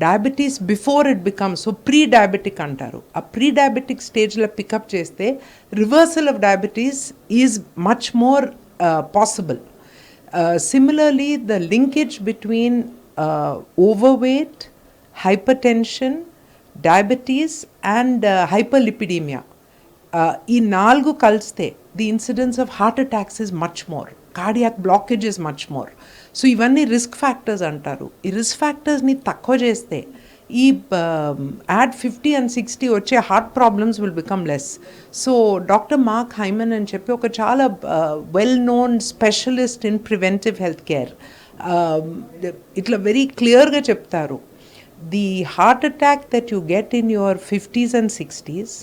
diabetes before it becomes, so pre diabetic అంటారు, ఆ ప్రీ డయాబెటిక్ స్టేజ్లో పికప్ చేస్తే reversal of diabetes is much more possible. Similarly, the linkage between overweight, hypertension, diabetes and hyperlipidemia, ఈ 4 కలిస్తే the incidence of heart attacks is much more, cardiac blockage is much more. So ఇవన్నీ risk factors అంటారు. ఈ risk ఫ్యాక్టర్స్ని తక్కువ చేస్తే ఈ add 50 and 60 వచ్చే heart problems will become less. So doctor Mark Hyman అని చెప్పి ఒక చాలా well known specialist in preventive health care ఇట్లా వెరీ క్లియర్గా చెప్తారు, the heart attack that you get in your 50s and 60s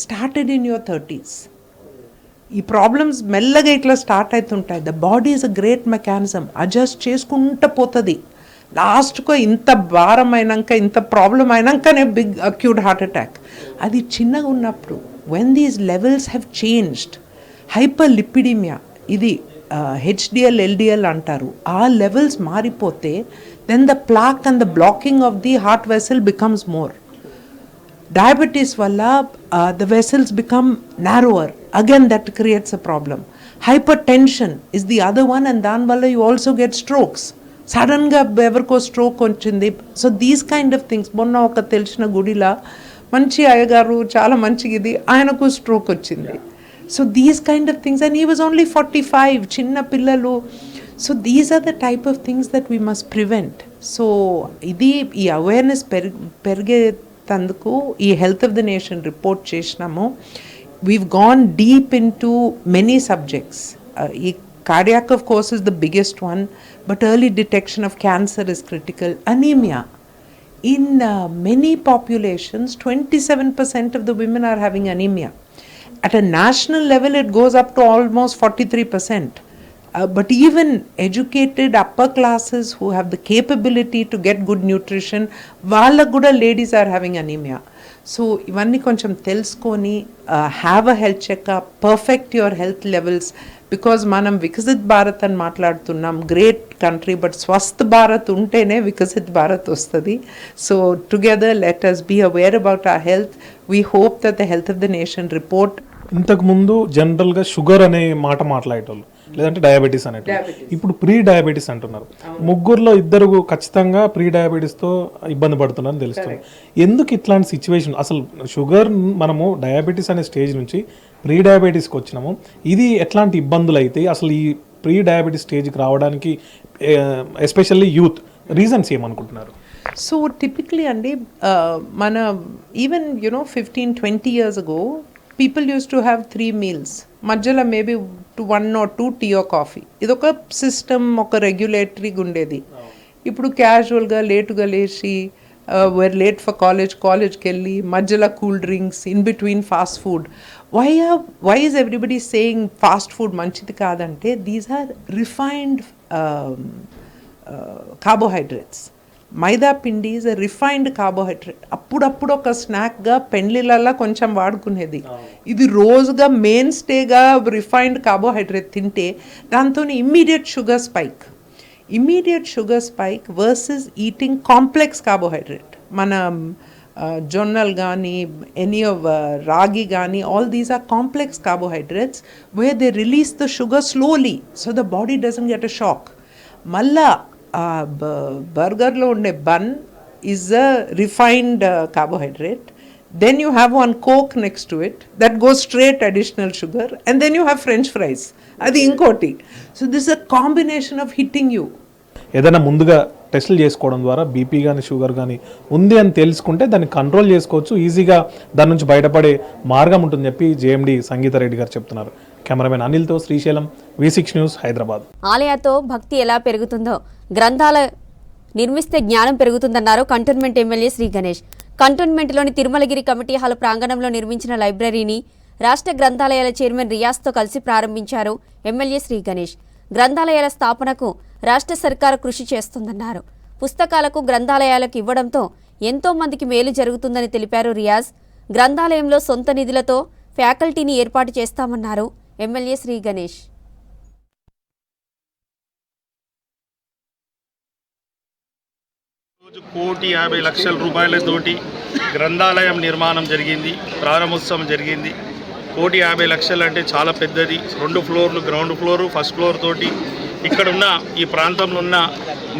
started in your 30s. ఈ problems మెల్లగా ఇట్లా స్టార్ట్ అవుతుంటాయి. The body is a great mechanism, adjust చేసుకుంటూ పోతుంది. లాస్ట్కు ఇంత భారం అయినాక, ఇంత ప్రాబ్లం అయినాకనే బిగ్ అక్యూట్ హార్ట్ అటాక్. అది చిన్నగా ఉన్నప్పుడు when these levels have changed, hyperlipidemia, ఇది హెచ్డిఎల్ ఎల్డిఎల్ అంటారు, ఆ లెవెల్స్ మారిపోతే then the plaque and the blocking of the heart vessel becomes more. Diabetes valla the vessels become narrower, again that creates a problem. Hypertension is the other one, and dan valla you also get strokes. Sudden ga evarko stroke ochindi. So these kind of things, monna oka telchina gudila manchi ayagaru chaala manchigidi, ayanaku stroke ochindi. So these kind of things, and he was only 45, chinna pillalu. So these are the type of things that we must prevent. So idi ee awareness perge తందుకు ఈ health of the nation report చేసినాము. we've gone deep into many subjects. Cardiac, of course, is the biggest one, but early detection of cancer is critical. Anemia. In many populations, 27% of the women are having anemia. At a national level, it goes up to almost 43%. But even educated upper classes who have the capability to get good nutrition, వాళ్ళ కూడా ladies are having anemia. So ఇవన్నీ కొంచెం తెలుసుకొని have a health checkup, perfect your health levels, because మనం వికసిత్ భారత్ అని మాట్లాడుతున్నాం, great country, but స్వస్థ భారత్ ఉంటేనే వికసిత్ భారత్ వస్తుంది. So together let us be aware about our health. We hope that the health of the nation report. ఇంతకుముందు జనరల్గా షుగర్ అనే మాట మాట్లాడేటోళ్ళు, లేదంటే డయాబెటీస్ అనేటోళ్ళు. ఇప్పుడు ప్రీ డయాబెటీస్ అంటున్నారు. ముగ్గురులో ఇద్దరు ఖచ్చితంగా ప్రీ డయాబెటీస్తో ఇబ్బంది పడుతున్నారని తెలుస్తుంది. ఎందుకు ఇట్లాంటి సిచ్యువేషన్? అసలు షుగర్ మనము డయాబెటీస్ అనే స్టేజ్ నుంచి ప్రీ డయాబెటీస్కి వచ్చినాము. ఇది ఎట్లాంటి ఇబ్బందులు అయితే అసలు ఈ ప్రీ డయాబెటీస్ స్టేజ్కి రావడానికి ఎస్పెషల్లీ యూత్ రీజన్స్ ఏమనుకుంటున్నారు? సో టిపికలీ అండి మన even 15-20 years ago people used to have 3 meals. మధ్యలో maybe 1 or 2 tea or coffee. ఇదొక సిస్టమ్, ఒక రెగ్యులేటరీగా ఉండేది. ఇప్పుడు క్యాజువల్గా లేటుగా లేచి వేర్ లేట్ ఫర్ కాలేజ్కి వెళ్ళి మధ్యలో cool drinks, in between fast food. Why is everybody saying fast food మంచిది కాదంటే these are refined carbohydrates. Maida పిండి ఈజ్ ఎ రిఫైన్డ్ కార్బోహైడ్రేట్. అప్పుడప్పుడు ఒక స్నాక్గా పెండ్లిళ్ళల్లో కొంచెం వాడుకునేది. ఇది రోజుగా మెయిన్ స్టేగా రిఫైన్డ్ కార్బోహైడ్రేట్ తింటే దాంతో immediate sugar spike versus eating complex carbohydrate. మన జొన్నలు కానీ ఎనీ ఆఫ్ రాగి కానీ, all these are complex carbohydrates where they release the sugar slowly so the body doesn't get a shock. మళ్ళా బర్గర్లో ఉండే bun is a refined carbohydrate. Then you have one Coke next to it that goes straight additional sugar, and then you have French fries. Adi inkoti. So this is a combination of hitting you. ఏదైనా ముందుగా టెస్టులు చేసుకోవడం ద్వారా BP కానీ sugar కానీ ఉంది అని తెలుసుకుంటే దాన్ని కంట్రోల్ చేసుకోవచ్చు, ఈజీగా దాని నుంచి బయటపడే మార్గం ఉంటుందని చెప్పి జేఎండి సంగీత రెడ్డి గారు చెప్తున్నారు. కెమెరామెన్ అనిల్తో శ్రీశైలం, V6 న్యూస్, హైదరాబాద్. ఆలయాతో భక్తి ఎలా పెరుగుతుందో గ్రంథాల నిర్మిస్తే జ్ఞానం పెరుగుతుందన్నారు కంటోన్మెంట్ ఎమ్మెల్యే శ్రీ గణేష్. కంటోన్మెంట్లోని తిరుమలగిరి కమిటీ హాల్ ప్రాంగణంలో నిర్మించిన లైబ్రరీని రాష్ట్ర గ్రంథాలయాల చైర్మన్ రియాజ్తో కలిసి ప్రారంభించారు ఎమ్మెల్యే శ్రీ గణేష్. గ్రంథాలయాల స్థాపనకు రాష్ట్ర సర్కారు కృషి చేస్తుందన్నారు. పుస్తకాలకు గ్రంథాలయాలకు ఇవ్వడంతో ఎంతో మందికి మేలు జరుగుతుందని తెలిపారు రియాజ్. గ్రంథాలయంలో సొంత నిధులతో ఫ్యాకల్టీని ఏర్పాటు చేస్తామన్నారు ఎమ్మెల్యే శ్రీ గణేష్. ₹1,50,00,000 గ్రంథాలయం నిర్మాణం జరిగింది, ప్రారంభోత్సవం జరిగింది. ₹1,50,00,000 అంటే చాలా పెద్దది. 2 ఫ్లోర్లు, గ్రౌండ్ ఫ్లోరు, ఫస్ట్ ఫ్లోర్ తోటి ఇక్కడున్న ఈ ప్రాంతంలో ఉన్న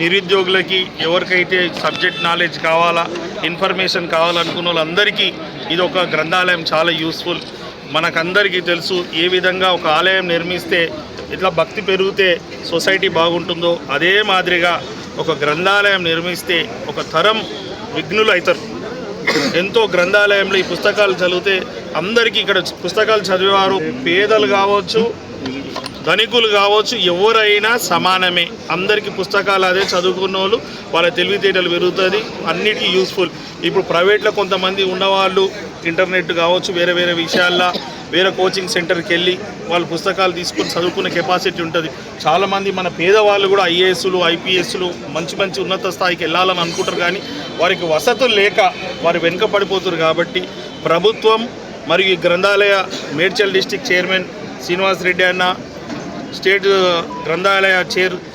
నిరుద్యోగులకి, ఎవరికైతే సబ్జెక్ట్ నాలెడ్జ్ కావాలా, ఇన్ఫర్మేషన్ కావాలనుకున్న వాళ్ళందరికీ ఇది ఒక గ్రంథాలయం చాలా యూస్ఫుల్. మనకందరికీ తెలుసు ఏ విధంగా ఒక ఆలయం నిర్మిస్తే ఇట్లా భక్తి పెరిగితే సొసైటీ బాగుంటుందో, అదే మాదిరిగా ఒక గ్రంథాలయం నిర్మిస్తే ఒక తరం విఘ్నులు అవుతారు. ఎంతో గ్రంథాలయంలో ఈ పుస్తకాలు చదివితే అందరికీ, ఇక్కడ పుస్తకాలు చదివేవారు పేదలు కావచ్చు, ధనికులు కావచ్చు, ఎవరైనా సమానమే. అందరికీ పుస్తకాలు అదే చదువుకున్న వాళ్ళు, వాళ్ళ తెలివితేటలు పెరుగుతుంది, అన్నిటికీ యూస్ఫుల్. ఇప్పుడు ప్రైవేట్లో కొంతమంది ఉన్నవాళ్ళు ఇంటర్నెట్ కావచ్చు, వేరే వేరే విషయాల్లో వేరే కోచింగ్ సెంటర్కి వెళ్ళి వాళ్ళు పుస్తకాలు తీసుకొని చదువుకునే కెపాసిటీ ఉంటుంది. చాలామంది మన పేదవాళ్ళు కూడా ఐఏఎస్లు, ఐపీఎస్లు మంచి మంచి ఉన్నత స్థాయికి వెళ్ళాలని అనుకుంటారు, కానీ వారికి వసతులు లేక వారు వెనుకపడిపోతారు. కాబట్టి ప్రభుత్వం మరియు ఈ గ్రంథాలయ మేడ్చల్ డిస్టిక్ చైర్మన్ శ్రీనివాస్ రెడ్డి అన్న, స్టేట్ గ్రంథాలయ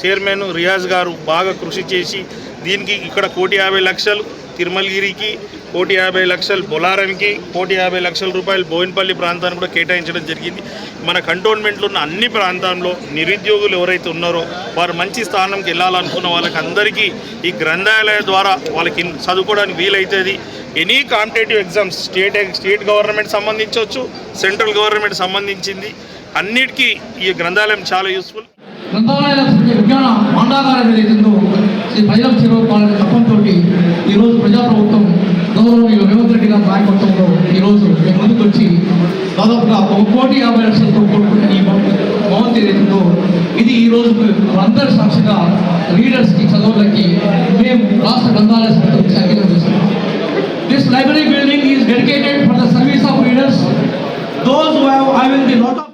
చైర్మన్ రియాజ్ గారు బాగా కృషి చేసి దీనికి ఇక్కడ ₹1,50,00,000 తిరుమలగిరికి, ₹1,50,00,000 బొలారంకి, ₹1,50,00,000 బోయినపల్లి ప్రాంతాన్ని కూడా కేటాయించడం జరిగింది. మన కంటోన్మెంట్లో ఉన్న అన్ని ప్రాంతాల్లో నిరుద్యోగులు ఎవరైతే ఉన్నారో వారు మంచి స్థానంకి వెళ్ళాలనుకున్న వాళ్ళకి అందరికీ ఈ గ్రంథాలయ ద్వారా వాళ్ళకి చదువుకోవడానికి వీలవుతుంది. Any competitive exams state government సంబంధించవచ్చు, సెంట్రల్ గవర్నమెంట్ సంబంధించింది, అన్నిటికీ ఈ గ్రంథాలయం చాలా యూస్ఫుల్. గ్రంథాలయాల విజ్ఞాన భాండాగారం ఏదైతుందో శ్రీ పైలం శిరోపాలన తప్పంతో ఈరోజు ప్రజాప్రభుత్వం గౌరవనీయులు రేవంత్ రెడ్డి గారి నాయకత్వంలో ఈరోజు మేము ముందుకు వచ్చి దాదాపుగా 150 లక్షలతో కూడుకున్న ఈ భవంతి ఏదైతుందో ఇది ఈ రోజు అందరి సాక్షిగా రీడర్స్కి చదువులకి మేము రాష్ట్ర గ్రంథాలయ సంస్థకి అంకితం చేస్తున్నాం. This library building is dedicated for the service of readers those who have I will be lot of.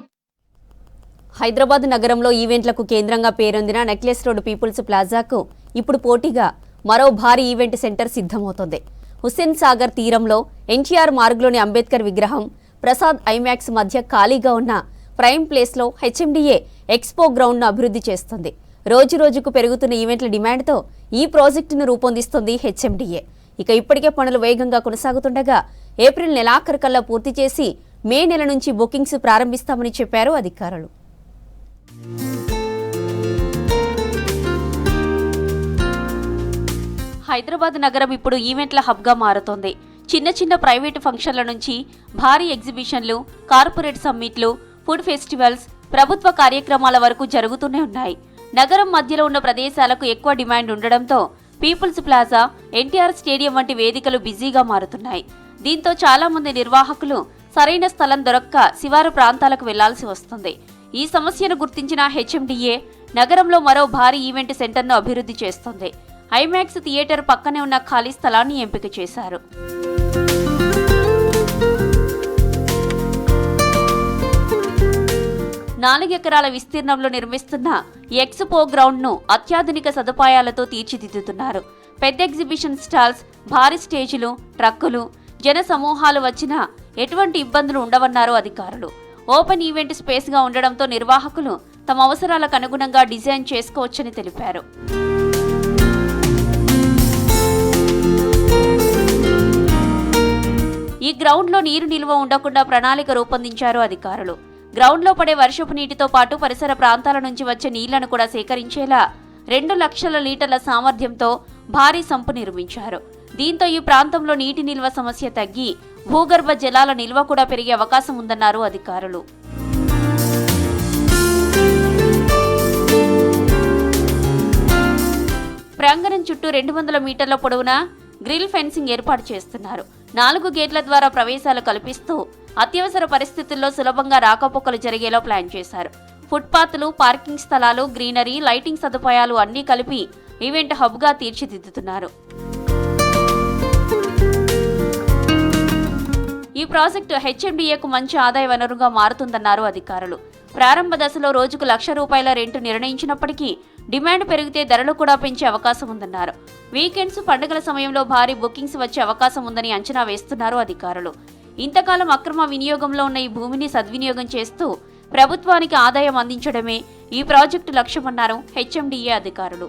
Hyderabad నగరంలో ఈవెంట్లకు కేంద్రంగా పేరొందిన నెక్లెస్ రోడ్ పీపుల్స్ ప్లాజాకు ఇప్పుడు పోటీగా మరో భారీ ఈవెంట్ సెంటర్ సిద్ధమవుతోంది. హుస్సేన్ సాగర్ తీరంలో ఎన్టీఆర్ మార్గ్లోని అంబేద్కర్ విగ్రహం, ప్రసాద్ ఐమాక్స్ మధ్య ఖాళీగా ఉన్న ప్రైమ్ ప్లేస్లో హెచ్ఎండిఏ ఎక్స్పో గ్రౌండ్ను అభివృద్ధి చేస్తుంది. రోజురోజుకు పెరుగుతున్న ఈవెంట్ల డిమాండ్తో ఈ ప్రాజెక్టును రూపొందిస్తోంది హెచ్ఎండిఏ. ఇక ఇప్పటికే పనులు వేగంగా కొనసాగుతుండగా ఏప్రిల్ నెలాఖరుకల్లా పూర్తి చేసి మే నెల నుంచి బుకింగ్స్ ప్రారంభిస్తామని చెప్పారు అధికారులు. హైదరాబాద్ నగరం ఇప్పుడు ఈవెంట్ల హబ్గా మారుతోంది. చిన్న చిన్న ప్రైవేటు ఫంక్షన్ల నుంచి భారీ ఎగ్జిబిషన్లు, కార్పొరేట్ సమ్మిట్లు, ఫుడ్ ఫెస్టివల్స్, ప్రభుత్వ కార్యక్రమాల వరకు జరుగుతూనే ఉన్నాయి. నగరం మధ్యలో ఉన్న ప్రదేశాలకు ఎక్కువ డిమాండ్ ఉండడంతో పీపుల్స్ ప్లాజా, ఎన్టీఆర్ స్టేడియం వంటి వేదికలు బిజీగా మారుతున్నాయి. దీంతో చాలా మంది నిర్వాహకులు సరైన స్థలం దొరక్క శివారు ప్రాంతాలకు వెళ్లాల్సి వస్తుంది. ఈ సమస్యను గుర్తించిన హెచ్ఎండిఏ నగరంలో మరో భారీ ఈవెంట్ సెంటర్ను అభివృద్ధి చేస్తోంది. ఐమాక్స్ థియేటర్ పక్కనే ఉన్న ఖాళీ స్థలాన్ని ఎంపిక చేశారు. 4 ఎకరాల విస్తీర్ణంలో నిర్మిస్తున్న ఎక్స్పో గ్రౌండ్ను అత్యాధునిక సదుపాయాలతో తీర్చిదిద్దుతున్నారు. పెద్ద ఎగ్జిబిషన్ స్టాల్స్, భారీ స్టేజీలు, ట్రక్కులు, జన సమూహాలు వచ్చినా ఎటువంటి ఇబ్బందులు ఉండవన్నారు అధికారులు. ఓపెన్ ఈవెంట్ స్పేస్గా ఉండడంతో నిర్వాహకులు తమ అవసరాలకు అనుగుణంగా డిజైన్ చేసుకోవచ్చని తెలిపారు. ఈ గ్రౌండ్లో నీరు నిల్వ ఉండకుండా ప్రణాళిక రూపొందించారు అధికారులు. గ్రౌండ్లో పడే వర్షపు నీటితో పాటు పరిసర ప్రాంతాల నుంచి వచ్చే నీళ్లను కూడా సేకరించేలా 2 లక్షల లీటర్ల సామర్థ్యంతో భారీ సంపు నిర్మించారు. దీంతో ఈ ప్రాంతంలో నీటి నిల్వ సమస్య తగ్గి భూగర్భ జలాల నిల్వ కూడా పెరిగే అవకాశం ఉందన్నారు అధికారులు. ప్రాంగణం చుట్టూ 200 మీటర్ల పొడవున గ్రిల్ ఫెన్సింగ్ ఏర్పాటు చేస్తున్నారు. 4 గేట్ల ద్వారా ప్రవేశాలు కల్పిస్తూ అత్యవసర పరిస్థితుల్లో సులభంగా రాకపోకలు జరిగేలా ప్లాన్ చేశారు. ఫుట్పాత్లు, పార్కింగ్ స్థలాలు, గ్రీనరీ, లైటింగ్ సదుపాయాలు అన్నీ కలిపి ఈవెంట్ హబ్గా తీర్చిదిద్దుతున్నారు. ఈ ప్రాజెక్టు హెచ్ఎండిఏకు మంచి ఆదాయ వనరుగా మారుతుందన్నారు అధికారులు. ప్రారంభ దశలో రోజుకు ₹1,00,000 రెంటు నిర్ణయించినప్పటికీ డిమాండ్ పెరిగితే ధరలు కూడా పెంచే అవకాశం ఉందన్నారు. వీకెండ్స్, పండుగల సమయంలో భారీ బుకింగ్స్ వచ్చే అవకాశం ఉందని అంచనా వేస్తున్నారు అధికారులు. ఇంతకాలం అక్రమ వినియోగంలో ఉన్న ఈ భూమిని సద్వినియోగం చేస్తూ ప్రభుత్వానికి ఆదాయం అందించడమే ఈ ప్రాజెక్టు లక్ష్యమన్నారు హెచ్ఎండిఏ అధికారులు.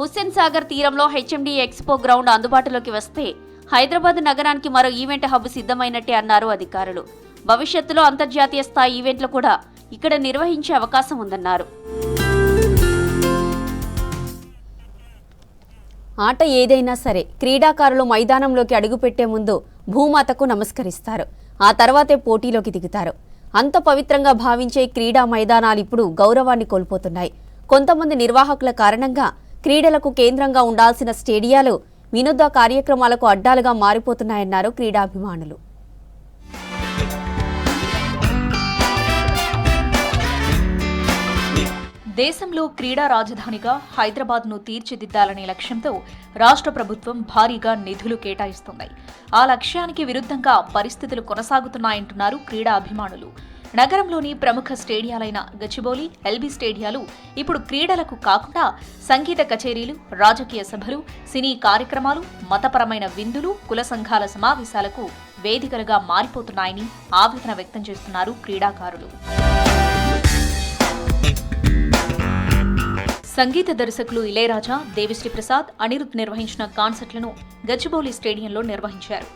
హుస్సేన్ సాగర్ తీరంలో హెచ్ఎండిఏ ఎక్స్పో గ్రౌండ్ అందుబాటులోకి వస్తే హైదరాబాద్ నగరానికి మరో ఈవెంట్ హబ్ సిద్ధమైనట్టే అన్నారు అధికారులు. భవిష్యత్తులో అంతర్జాతీయ స్థాయి ఈవెంట్లు కూడా ఇక్కడ నిర్వహించే అవకాశం ఉందన్నారు. ఆట ఏదైనా సరే క్రీడాకారులు మైదానంలోకి అడుగుపెట్టే ముందు భూమాతకు నమస్కరిస్తారు. ఆ తర్వాతే పోటీలోకి దిగుతారు. అంత పవిత్రంగా భావించే క్రీడా మైదానాలు ఇప్పుడు గౌరవాన్ని కోల్పోతున్నాయి. కొంతమంది నిర్వాహకుల కారణంగా క్రీడలకు కేంద్రంగా ఉండాల్సిన స్టేడియాలు వినోద కార్యక్రమాలకు అడ్డాలుగా మారిపోతున్నాయన్నారు క్రీడాభిమానులు. దేశంలో క్రీడా రాజధానిగా హైదరాబాద్ను తీర్చిదిద్దాలనే లక్ష్యంతో రాష్ట్ర ప్రభుత్వం భారీగా నిధులు కేటాయిస్తుంది. ఆ లక్ష్యానికి విరుద్ధంగా పరిస్థితులు కొనసాగుతున్నాయంటున్నారు క్రీడా అభిమానులు. నగరంలోని ప్రముఖ స్టేడియాలైన గచ్చిబౌలి, ఎల్బీ స్టేడియాలు ఇప్పుడు క్రీడలకు కాకుండా సంగీత కచేరీలు, రాజకీయ సభలు, సినీ కార్యక్రమాలు, మతపరమైన విందులు, కుల సంఘాల సమావేశాలకు వేదికలుగా మారిపోతున్నాయని ఆవేదన వ్యక్తం చేస్తున్నారు క్రీడాకారులు. సంగీత దర్శకులు ఇళయరాజా, దేవిశ్రీ ప్రసాద్, అనిరుద్ నిర్వహించిన కాన్సర్ట్లను గచ్చిబౌలి స్టేడియంలో నిర్వహించారు.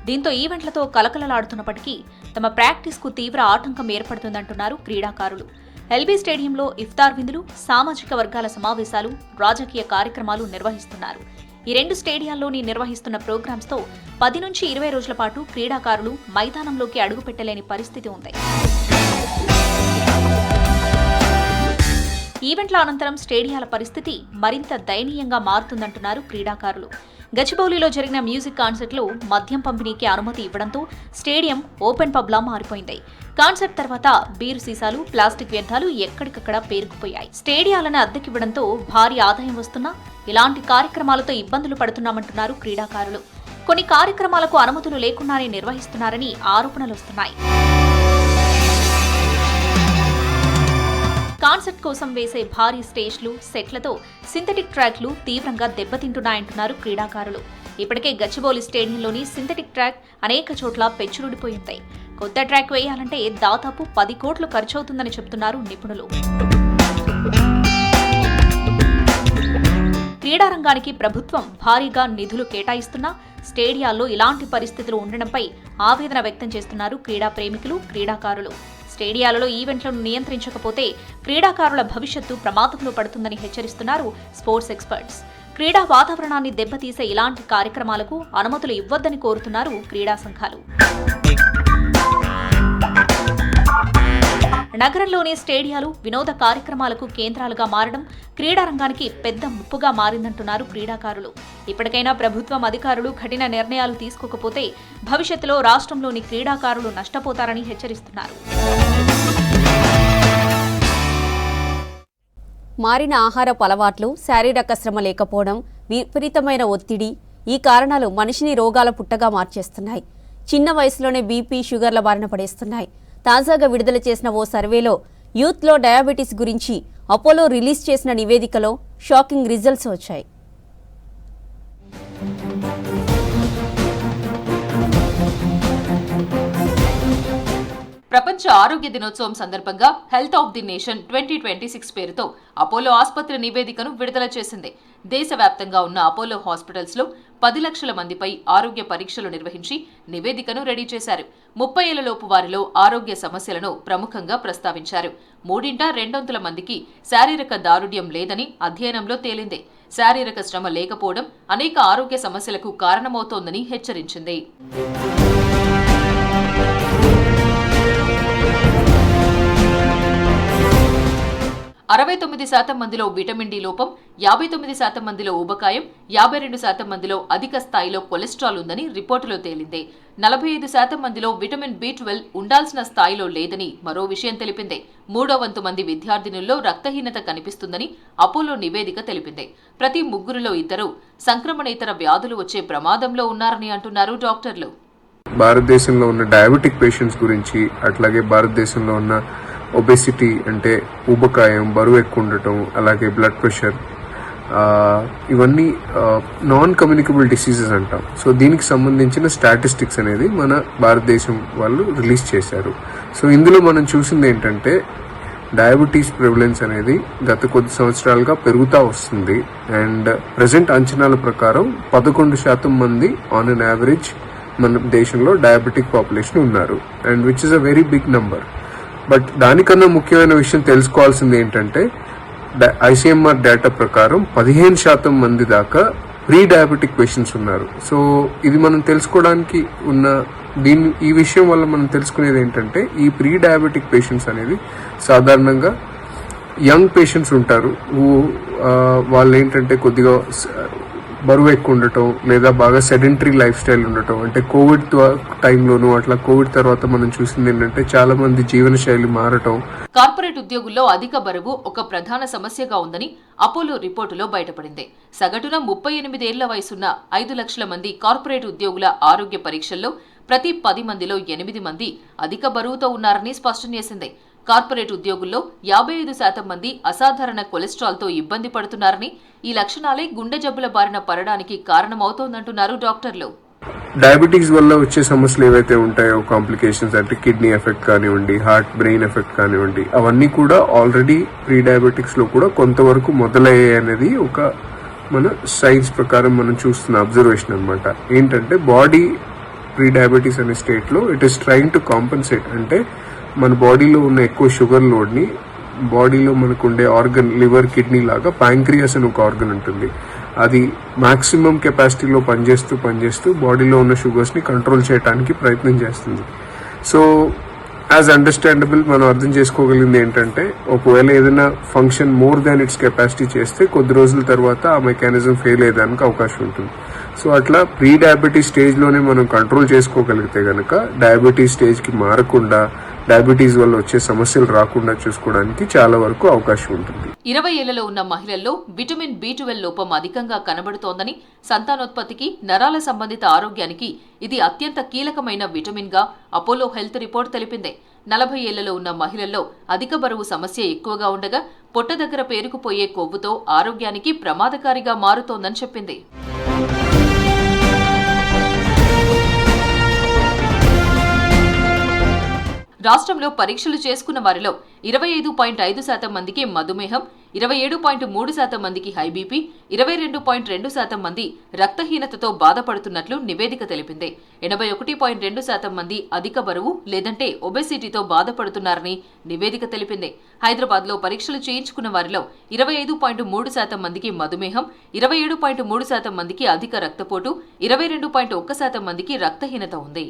దీంతో ఈవెంట్లతో కలకలలాడుతున్నప్పటికీ తమ ప్రాక్టీస్కు తీవ్ర ఆటంకం ఏర్పడుతుందంటున్నారు క్రీడాకారులు. ఎల్బీ స్టేడియంలో ఇఫ్తార్ విందులు, సామాజిక వర్గాల సమావేశాలు, రాజకీయ కార్యక్రమాలు నిర్వహిస్తున్నారు. ఈ 2 స్టేడియాల్లోని నిర్వహిస్తున్న ప్రోగ్రామ్స్తో 10 నుంచి 20 రోజుల పాటు క్రీడాకారులు మైదానంలోకి అడుగుపెట్టలేని పరిస్థితి ఉంది. ఈవెంట్ల అనంతరం స్టేడియాల పరిస్థితి మరింత దయనీయంగా మారుతుందంటున్నారు క్రీడాకారులు. గచ్చిబౌలిలో జరిగిన మ్యూజిక్ కాన్సర్ట్లో మద్యం పంపిణీకి అనుమతి ఇవ్వడంతో స్టేడియం ఓపెన్ పబ్లా మారిపోయింది. కాన్సర్ట్ తర్వాత బీరు సీసాలు, ప్లాస్టిక్ వ్యర్థాలు ఎక్కడికక్కడ పేరుకుపోయాయి. స్టేడియాలను అద్దెకివ్వడంతో భారీ ఆదాయం వస్తున్నా ఇలాంటి కార్యక్రమాలతో ఇబ్బందులు పడుతున్నామంటున్నారు క్రీడాకారులు. కొన్ని కార్యక్రమాలకు అనుమతులు లేకుండానే నిర్వహిస్తున్నారని ఆరోపణలు వస్తున్నాయి. కాన్సర్ట్ కోసం వేసే భారీ స్టేజ్లు, సెట్లతో సింథటిక్ ట్రాక్లు తీవ్రంగా దెబ్బతింటున్నాయంటున్నారు క్రీడాకారులు. ఇప్పటికే గచ్చిబౌలి స్టేడియంలోని సింథటిక్ ట్రాక్ అనేక చోట్ల పెచ్చులుడిపోయింది. కొత్త ట్రాక్ వేయాలంటే దాదాపు 10 కోట్లు ఖర్చవుతుందని చెబుతున్నారు నిపుణులు. క్రీడారంగానికి ప్రభుత్వం భారీగా నిధులు కేటాయిస్తున్నా స్టేడియాల్లో ఇలాంటి పరిస్థితులు ఉండడంపై ఆవేదన వ్యక్తం చేస్తున్నారు క్రీడా ప్రేమికులు, క్రీడాకారులు. స్టేడియాలలో ఈవెంట్లను నియంత్రించకపోతే క్రీడాకారుల భవిష్యత్తు ప్రమాదంలో పడుతుందని హెచ్చరిస్తున్నారు స్పోర్ట్స్ ఎక్స్పర్ట్స్. క్రీడా వాతావరణాన్ని దెబ్బతీసే ఇలాంటి కార్యక్రమాలకు అనుమతులు ఇవ్వొద్దని కోరుతున్నారు క్రీడా సంఘాలు. నగరంలోని స్టేడియాలు వినోద కార్యక్రమాలకు కేంద్రాలుగా మారడం క్రీడారంగానికి పెద్ద ముప్పుగా మారిందంటున్నారు క్రీడాకారులు. ఇప్పటికైనా ప్రభుత్వం అధికారులు కఠిన నిర్ణయాలు తీసుకోకపోతే భవిష్యత్తులో రాష్ట్రంలోని క్రీడాకారులు నష్టపోతారని హెచ్చరిస్తున్నారు. మారిన ఆహారపు అలవాట్లు, శారీరక శ్రమ లేకపోవడం, విపరీతమైన ఒత్తిడి ఈ కారణాలు మనిషిని రోగాల పుట్టగా మార్చేస్తున్నాయి. చిన్న వయసులోనే బీపీ, షుగర్ల బారిన పడేస్తున్నాయి. తాజాగా విడుదల చేసిన ఓ సర్వేలో యూత్లో డయాబెటీస్ గురించి అపోలో రిలీజ్ చేసిన నివేదికలో షాకింగ్ రిజల్ట్స్ వచ్చాయి. ప్రపంచ ఆరోగ్య దినోత్సవం సందర్భంగా హెల్త్ ఆఫ్ ది నేషన్ 2026 పేరుతో అపోలో ఆసుపత్రి నివేదికను విడుదల చేసింది. దేశవ్యాప్తంగా ఉన్న అపోలో హాస్పిటల్స్ లో 10 లక్షల మందిపై ఆరోగ్య పరీక్షలు నిర్వహించి నివేదికను రెడీ చేశారు. 30 ఏళ్లలోపు వారిలో ఆరోగ్య సమస్యలను ప్రముఖంగా ప్రస్తావించారు. 3/2 మందికి శారీరక దారుఢ్యం లేదని అధ్యయనంలో తేలింది. శారీరక శ్రమ లేకపోవడం అనేక ఆరోగ్య సమస్యలకు కారణమవుతోందని హెచ్చరించింది. 69% మందిలో విటమిన్ డి లోపం, 59% మందిలో ఊబకాయం, 52% మందిలో అధిక స్థాయిలో కొలెస్ట్రాల్ ఉందని రిపోర్టులో తేలింది. 45% మందిలో విటమిన్ B12 ఉండాల్సిన స్థాయిలో లేదని మరో విషయం తెలిపింది. 3వ వంతు మంది విద్యార్థినుల్లో రక్తహీనత కనిపిస్తుందని అపోలో నివేదిక తెలిపింది. ప్రతి 3 2 సంక్రమణేతర వ్యాధులు వచ్చే ప్రమాదంలో ఉన్నారని అంటున్నారు డాక్టర్లు. భారతదేశంలో ఉన్న డయాబెటిక్ పేషెంట్స్ గురించి, అట్లాగే భారతదేశంలో ఉన్న ఒబెసిటీ అంటే ఊబకాయం, బరువు ఎక్కువ ఉండటం, అలాగే బ్లడ్ ప్రెషర్, ఇవన్నీ నాన్ కమ్యూనికబుల్ డిసీజెస్ అంటాం. సో దీనికి సంబంధించిన స్టాటిస్టిక్స్ అనేది మన భారతదేశం వాళ్ళు రిలీజ్ చేశారు. సో ఇందులో మనం చూసింది ఏంటంటే డయాబెటీస్ ప్రివలెన్స్ అనేది గత కొద్ది సంవత్సరాలుగా పెరుగుతూ వస్తుంది. అండ్ ప్రజెంట్ అంచనాల ప్రకారం 11% మంది ఆన్ అన్ యావరేజ్ మన దేశంలో డయాబెటిక్ పాపులేషన్ ఉన్నారు. And which is a very big number. But దానికన్నా ముఖ్యమైన విషయం తెలుసుకోవాల్సింది ఏంటంటే ICMR డేటా ప్రకారం 15% మంది దాకా ప్రీ డయాబెటిక్ పేషెంట్స్ ఉన్నారు. సో ఇది మనం తెలుసుకోవడానికి ఉన్న ఈ విషయం వల్ల మనం తెలుసుకునేది ఏంటంటే ఈ ప్రీ డయాబెటిక్ పేషెంట్స్ అనేది సాధారణంగా యంగ్ పేషెంట్స్ ఉంటారు. వాళ్ళు ఏంటంటే కొద్దిగా బరువు ఎక్కువ ఉండటం, లేదా బాగా సెడెంటరీ లైఫ్ స్టైల్ ఉండటం. అంటే కోవిడ్ టైంలోనూ అట్లా కోవిడ్ తర్వాత మనం చూసింది ఏంటంటే చాలా మంది జీవన శైలి మారటం. కార్పొరేట్ ఉద్యోగుల్లో అధిక బరువు ఒక ప్రధాన సమస్యగా ఉందని అపోలో రిపోర్టులో బయటపడింది. సగటున 38 ఏళ్ల వయసున్న 5 లక్షల మంది కార్పొరేట్ ఉద్యోగుల ఆరోగ్య పరీక్షల్లో ప్రతి 10 మందిలో 8 మంది అధిక బరువుతో ఉన్నారని స్పష్టం చేసింది. కార్పొరేట్ ఉద్యోగుల్లో 55% మంది అసాధారణ కొలెస్ట్రాల్తో ఇబ్బంది పడుతున్నారని, ఈ లక్షణాలే గుండె జబ్బుల బారిన పడడానికి కారణమవుతోందంటున్నారు డాక్టర్లు. డయాబెటీస్ వల్ల వచ్చే సమస్యలు ఏవైతే ఉంటాయో, కాంప్లికేషన్స్ అంటే కిడ్నీ ఎఫెక్ట్ కానివ్వండి, హార్ట్ బ్రెయిన్ ఎఫెక్ట్ కానివ్వండి, అవన్నీ కూడా ఆల్రెడీ ప్రీ డయాబెటిక్స్ లో కూడా కొంతవరకు మొదలయ్యాయి అనేది ఒక మన సైన్స్ ప్రకారం మనం చూస్తున్న అబ్జర్వేషన్ అనమాట. ఏంటంటే బాడీ ప్రీ డయాబెటీస్ అనే స్టేట్ లో it is trying to compensate. అంటే మన బాడీలో ఉన్న ఎక్కువ షుగర్ లోడ్ని బాడీలో మనకు ఉండే ఆర్గన్, లివర్, కిడ్నీ లాగా ప్యాంక్రియాస్ అని ఒక ఆర్గన్ ఉంటుంది. అది మాక్సిమం కెపాసిటీలో పనిచేస్తూ బాడీలో ఉన్న షుగర్స్ని కంట్రోల్ చేయడానికి ప్రయత్నం చేస్తుంది. సో యాజ్ అండర్స్టాండబుల్ మనం అర్థం చేసుకోగలిగింది ఏంటంటే ఒకవేళ ఏదైనా function more than it's capacity చేస్తే కొద్ది రోజుల తర్వాత ఆ మెకానిజం ఫెయిల్ అయ్యేదానికి అవకాశం ఉంటుంది. సో అట్లా ప్రీ డయాబెటీస్ స్టేజ్లోనే మనం కంట్రోల్ చేసుకోగలిగితే కనుక డయాబెటీస్ స్టేజ్కి మారకుండా డయాబెటీస్ వల్ల వచ్చే సమస్యలు రాకుండా చూసుకోవడానికి చాలా వరకు అవకాశం ఉంటుంది. 20 ఏళ్లలో ఉన్న మహిళల్లో విటమిన్ B12 లోపం అధికంగా కనబడుతోందని, సంతానోత్పత్తికి, నరాల సంబంధిత ఆరోగ్యానికి ఇది అత్యంత కీలకమైన విటమిన్ గా అపోలో హెల్త్ రిపోర్ట్ తెలిపింది. 40 ఏళ్లలో ఉన్న మహిళల్లో అధిక బరువు సమస్య ఎక్కువగా ఉండగా పొట్ట దగ్గర పేరుకుపోయే కొవ్వుతో ఆరోగ్యానికి ప్రమాదకారిగా మారుతోందని చెప్పింది. రాష్ట్రంలో పరీక్షలు చేసుకున్న వారిలో 25.5% మందికి మధుమేహం, 27.3% మందికి హై బీపీ, 22.2% మంది రక్తహీనతతో బాధపడుతున్నట్లు నివేదిక తెలిపింది. 81.2% మంది అధిక బరువు లేదంటే ఒబెసిటీతో బాధపడుతున్నారని నివేదిక తెలిపింది. హైదరాబాద్లో పరీక్షలు చేయించుకున్న వారిలో 25.3% మందికి మధుమేహం, 27.3% మందికి అధిక రక్తపోటు, 22.1% మందికి రక్తహీనత ఉంది.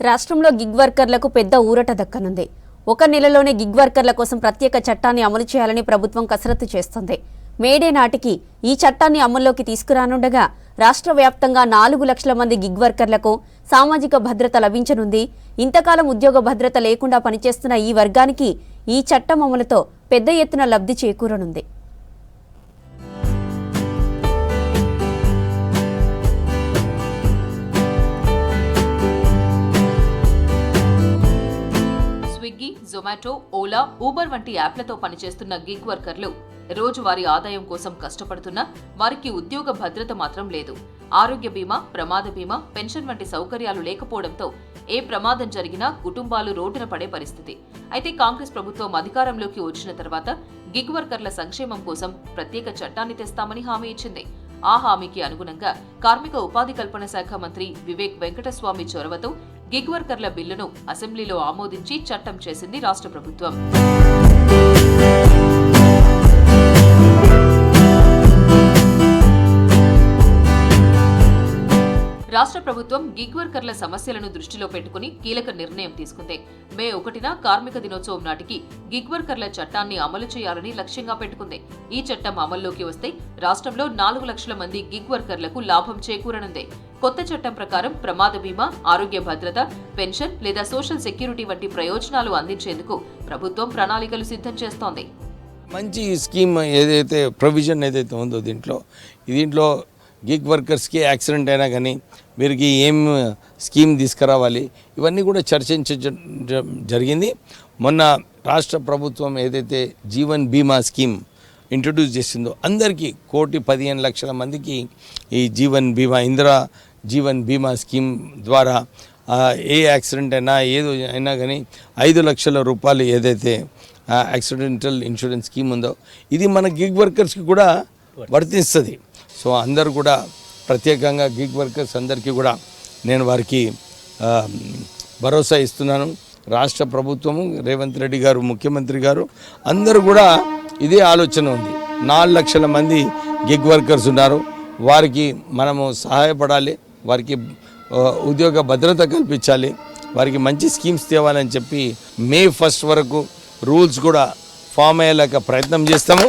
రాష్ట్రంలో గిగ్ వర్కర్లకు పెద్ద ఊరట దక్కనుంది. 1 నెలలోనే గిగ్ వర్కర్ల కోసం ప్రత్యేక చట్టాన్ని అమలు చేయాలని ప్రభుత్వం కసరత్తు చేస్తోంది. మేడే నాటికి ఈ చట్టాన్ని అమల్లోకి తీసుకురానుండగా రాష్ట్ర వ్యాప్తంగా 4 లక్షల మంది గిగ్ వర్కర్లకు సామాజిక భద్రత లభించనుంది. ఇంతకాలం ఉద్యోగ భద్రత లేకుండా పనిచేస్తున్న ఈ వర్గానికి ఈ చట్టం అమలుతో పెద్ద ఎత్తున లబ్ధి చేకూరనుంది. స్విగ్గీ, జొమాటో, ఓలా, ఊబర్ వంటి యాప్లతో పనిచేస్తున్న గిగ్ వర్కర్లు రోజువారీ ఆదాయం కోసం కష్టపడుతున్నా వారికి ఉద్యోగ భద్రత మాత్రం లేదు. ఆరోగ్య బీమా, ప్రమాద బీమా, పెన్షన్ వంటి సౌకర్యాలు లేకపోవడంతో ఏ ప్రమాదం జరిగినా కుటుంబాలు రోడ్డున పడే పరిస్థితి. అయితే కాంగ్రెస్ ప్రభుత్వం అధికారంలోకి వచ్చిన తర్వాత గిగ్ వర్కర్ల సంక్షేమం కోసం ప్రత్యేక చట్టాన్ని తెస్తామని హామీ ఇచ్చింది. ఆ హామీకి అనుగుణంగా కార్మిక ఉపాధి కల్పన శాఖ మంత్రి వివేక్ వెంకటస్వామి చొరవతో గిగ్ వర్కర్ల బిల్లును అసెంబ్లీలో ఆమోదించి చట్టం చేసింది రాష్ట్ర ప్రభుత్వం. రాష్ట్ర ప్రభుత్వం గిగ్ వర్కర్ల సమస్యలను దృష్టిలో పెట్టుకుని కీలక నిర్ణయం తీసుకుంది. మే 1న కార్మిక దినోత్సవం నాటికి గిగ్ వర్కర్ల చట్టాన్ని అమలు చేయాలని లక్ష్యంగా పెట్టుకుంది. ఈ చట్టం అమల్లోకి వస్తే రాష్ట్రంలో 4 లక్షల మంది గిగ్ వర్కర్లకు లాభం చేకూరనుంది. కొత్త చట్టం ప్రకారం ప్రమాద బీమా, ఆరోగ్య భద్రత, పెన్షన్ లేదా సోషల్ సెక్యూరిటీ వంటి ప్రయోజనాలు అందించేందుకు ప్రభుత్వం ప్రణాళికలు సిద్ధం చేస్తోంది. మంచి స్కీమ్ ఏదైతే ప్రొవిజన్ ఏదైతే ఉందో దీంట్లో గిగ్ వర్కర్స్కి యాక్సిడెంట్ అయినా కానీ వీరికి ఏం స్కీమ్ తీసుకురావాలి ఇవన్నీ కూడా చర్చించడం జరిగింది. మొన్న రాష్ట్ర ప్రభుత్వం ఏదైతే జీవన్ బీమా స్కీమ్ ఇంట్రడ్యూస్ చేసిందో అందరికీ 1,15,00,000 మందికి ఈ జీవన్ బీమా, ఇందిరా జీవన్ బీమా స్కీమ్ ద్వారా ఏ యాక్సిడెంట్ అయినా ఏదో అయినా కానీ 5 లక్షల రూపాయలు ఏదైతే యాక్సిడెంటల్ ఇన్సూరెన్స్ స్కీమ్ ఉందో ఇది మన గిగ్ వర్కర్స్కి కూడా వర్తిస్తుంది. సో అందరు కూడా ప్రత్యేకంగా గిగ్ వర్కర్స్ అందరికీ కూడా నేను వారికి భరోసా ఇస్తున్నాను. రాష్ట్ర ప్రభుత్వము, రేవంత్ రెడ్డి గారు ముఖ్యమంత్రి గారు అందరూ కూడా ఇదే ఆలోచన ఉంది. 4 లక్షల మంది గిగ్ వర్కర్స్ ఉన్నారు, వారికి మనము సహాయపడాలి, వారికి ఉద్యోగ భద్రత కల్పించాలి, వారికి మంచి స్కీమ్స్ తేవాలని చెప్పి మే 1 వరకు రూల్స్ కూడా ఫామ్ అయ్యేలాగా ప్రయత్నం చేస్తాము.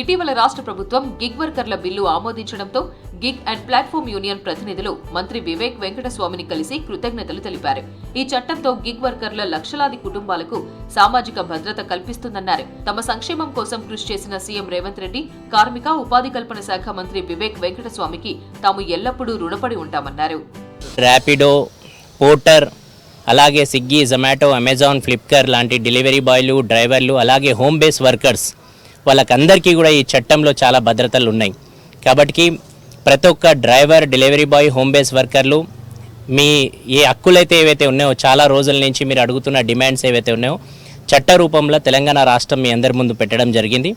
ఇటీవల రాష్ట్ర ప్రభుత్వం గిగ్ వర్కర్ల బిల్లు ఆమోదించడంతో గిగ్ అండ్ ప్లాట్ఫామ్ యూనియన్ ప్రతినిధులు మంత్రి వివేక్ వెంకటస్వామిని కలిసి కృతజ్ఞతలు తెలిపారు. ఈ చట్టంతో గిగ్ వర్కర్ల లక్షలాది కుటుంబాలకు సామాజిక భద్రత కల్పిస్తుందన్నారు. తమ సంక్షేమం కోసం కృషి చేసిన సీఎం రేవంత్ రెడ్డి, కార్మిక ఉపాధి కల్పన శాఖ మంత్రి వివేక్ వెంకటస్వామికి తాము ఎల్లప్పుడూ రుణపడి ఉంటామన్నారు. ర్యాపిడో, పోర్టర్, అలాగే స్విగ్గీ, జొమాటో, అమెజాన్, ఫ్లిప్కార్ట్ లాంటి డెలివరీ బాయ్లు, డ్రైవర్లు, అలాగే హోమ్ బేస్ వర్కర్స్ వాళ్ళకందరికీ కూడా ఈ చట్టంలో చాలా భద్రతలు ఉన్నాయి. కాబట్టి ప్రతి ఒక్క driver, delivery boy, home base వర్కర్లు మీ ఏ హక్కులైతే ఏవైతే ఉన్నాయో, చాలా రోజుల నుంచి మీరు అడుగుతున్న డిమాండ్స్ ఏవైతే ఉన్నాయో చట్ట రూపంలో తెలంగాణ రాష్ట్రం మీ అందరి ముందు పెట్టడం జరిగింది.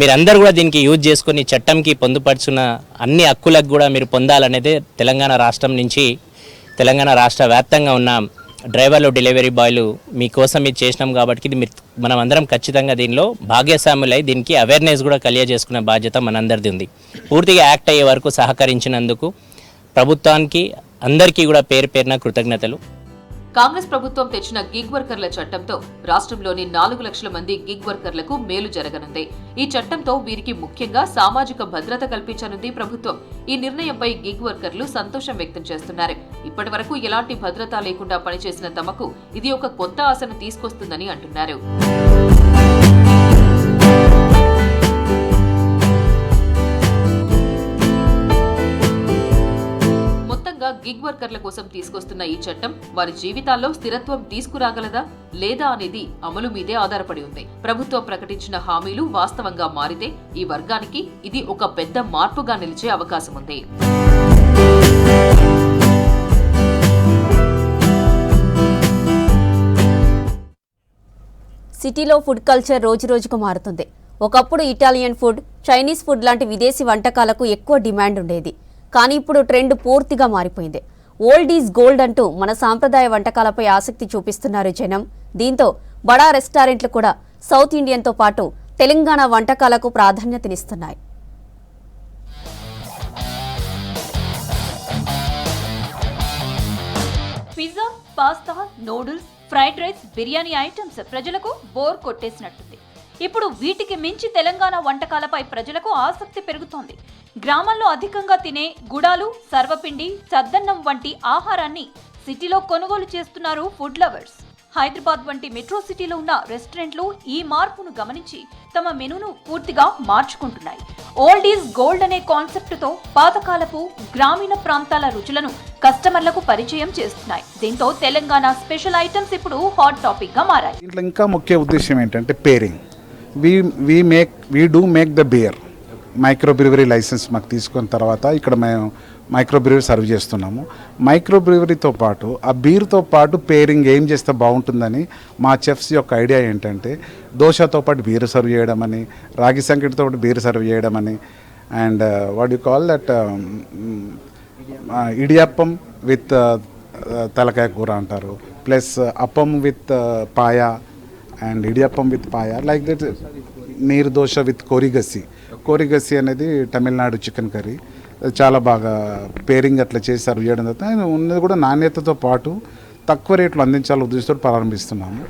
మీరందరూ కూడా దీనికి యూజ్ చేసుకుని చట్టంకి పొందుపరుచున్న అన్ని హక్కులకు కూడా మీరు పొందాలనేదే తెలంగాణ రాష్ట్రం నుంచి, తెలంగాణ రాష్ట్ర వ్యాప్తంగా ఉన్న డ్రైవర్లు, డెలివరీ బాయ్లు మీకోసం ఇది చేసినాం. కాబట్టి ఇది మనం అందరం ఖచ్చితంగా దీనిలో భాగ్యస్వాములై దీనికి అవేర్నెస్ కూడా కలిగజేసుకునే బాధ్యత మనందరిది ఉంది. పూర్తిగా యాక్ట్ అయ్యే వరకు సహకరించినందుకు ప్రభుత్వానికి అందరికీ కూడా పేరు పేరున కృతజ్ఞతలు. కాంగ్రెస్ ప్రభుత్వం తెచ్చిన గిగ్ వర్కర్ల చట్టంతో రాష్ట్రంలోని 4 లక్షల మంది గిగ్ వర్కర్లకు మేలు జరగనుంది. ఈ చట్టంతో వీరికి ముఖ్యంగా సామాజిక భద్రత కల్పించనుంది ప్రభుత్వం. ఈ నిర్ణయంపై గిగ్ వర్కర్లు సంతోషం వ్యక్తం చేస్తున్నారు. ఇప్పటి వరకు ఎలాంటి భద్రత లేకుండా పనిచేసిన తమకు ఇది ఒక కొత్త ఆశను తీసుకొస్తుందని అంటున్నారు. గిగ్ వర్కర్ల కోసం తీసుకొస్తున్న ఈ చట్టం వారి జీవితాల్లో స్థిరత్వం తీసుకురాగలదా లేదా అనేది అమలు మీదే ఆధారపడి ఉంది. ప్రభుత్వం ప్రకటించిన హామీలు వాస్తవంగా మారితే ఈ వర్గానికి ఇది ఒక పెద్ద మార్పుగా నిలిచే అవకాశం ఉంది. సిటీలో ఫుడ్ కల్చర్ రోజురోజుకు మారుతుంది. ఒకప్పుడు ఇటాలియన్ ఫుడ్, చైనీస్ ఫుడ్ లాంటి విదేశీ వంటకాలకు ఎక్కువ డిమాండ్ ఉండేది. కానీ ఇప్పుడు ట్రెండ్ పూర్తిగా మారిపోయింది. ఓల్డ్ ఈజ్ గోల్డ్ అంటూ మన సాంప్రదాయ వంటకాలపై ఆసక్తి చూపిస్తున్నారు జనం. దీంతో బడా రెస్టారెంట్లు కూడా సౌత్ ఇండియన్తో పాటు తెలంగాణ వంటకాలకు ప్రాధాన్యతనిస్తున్నాయి. Pizza, pasta, noodles, fried rice, biryani items ప్రజలకు బోర్ కొట్టేసినట్టుంది. ఇప్పుడు వీటికి మించి తెలంగాణ వంటకాలపై ప్రజలకు ఆసక్తి పెరుగుతోంది. గ్రామాల్లో అధికంగా తినే గుడాలు, సర్వపిండి, చద్దన్నం వంటి ఆహారాన్ని సిటీలో కొనుగోలు చేస్తున్నారు ఫుడ్ లవర్స్. హైదరాబాద్ వంటి మెట్రో సిటీలో ఉన్న రెస్టారెంట్లు ఈ మార్పును గమనించి తమ మెనూను పూర్తిగా మార్చుకుంటున్నాయి. ఓల్డ్ ఈజ్ గోల్డ్ అనే కాన్సెప్టుతో పాతకాలపు గ్రామీణ ప్రాంతాల రుచులను కస్టమర్లకు పరిచయం చేస్తున్నాయి. దీంతో తెలంగాణ స్పెషల్ ఐటమ్స్ ఇప్పుడు హాట్ టాపిక్ గా మారాయి. దీంట్లో ఇంకా ముఖ్య ఉద్దేశం ఏంటంటే pairing. we do make the beer. Micro brewery license మాకు తీసుకున్న తర్వాత ఇక్కడ మేము మైక్రో బ్రివరీ సర్వ్ చేస్తున్నాము. మైక్రో బ్రివరీతో పాటు ఆ బీర్తో పాటు పేరింగ్ ఏం చేస్తే బాగుంటుందని మా చెఫ్స్ యొక్క ఐడియా ఏంటంటే దోశతో పాటు బీర్ సర్వ్ చేయడం అని, రాగి సంకటితో పాటు బీర్ సర్వ్ చేయడం అని, and what you call that idiyappam with తలకాయ కూర అంటారు, plus appam with paya and idiyappam with paya, like that. Neer dosa with కోరిగసి అనేది తమిళనాడు చికెన్ కర్రీ. చాలా బాగా పేరింగ్ అట్లా చేసి సర్వ్ చేయడం తర్వాత ఉన్నది కూడా నాణ్యతతో పాటు తక్కువ రేట్లు అందించాలని ఉద్దేశంతో ప్రారంభిస్తున్నాము.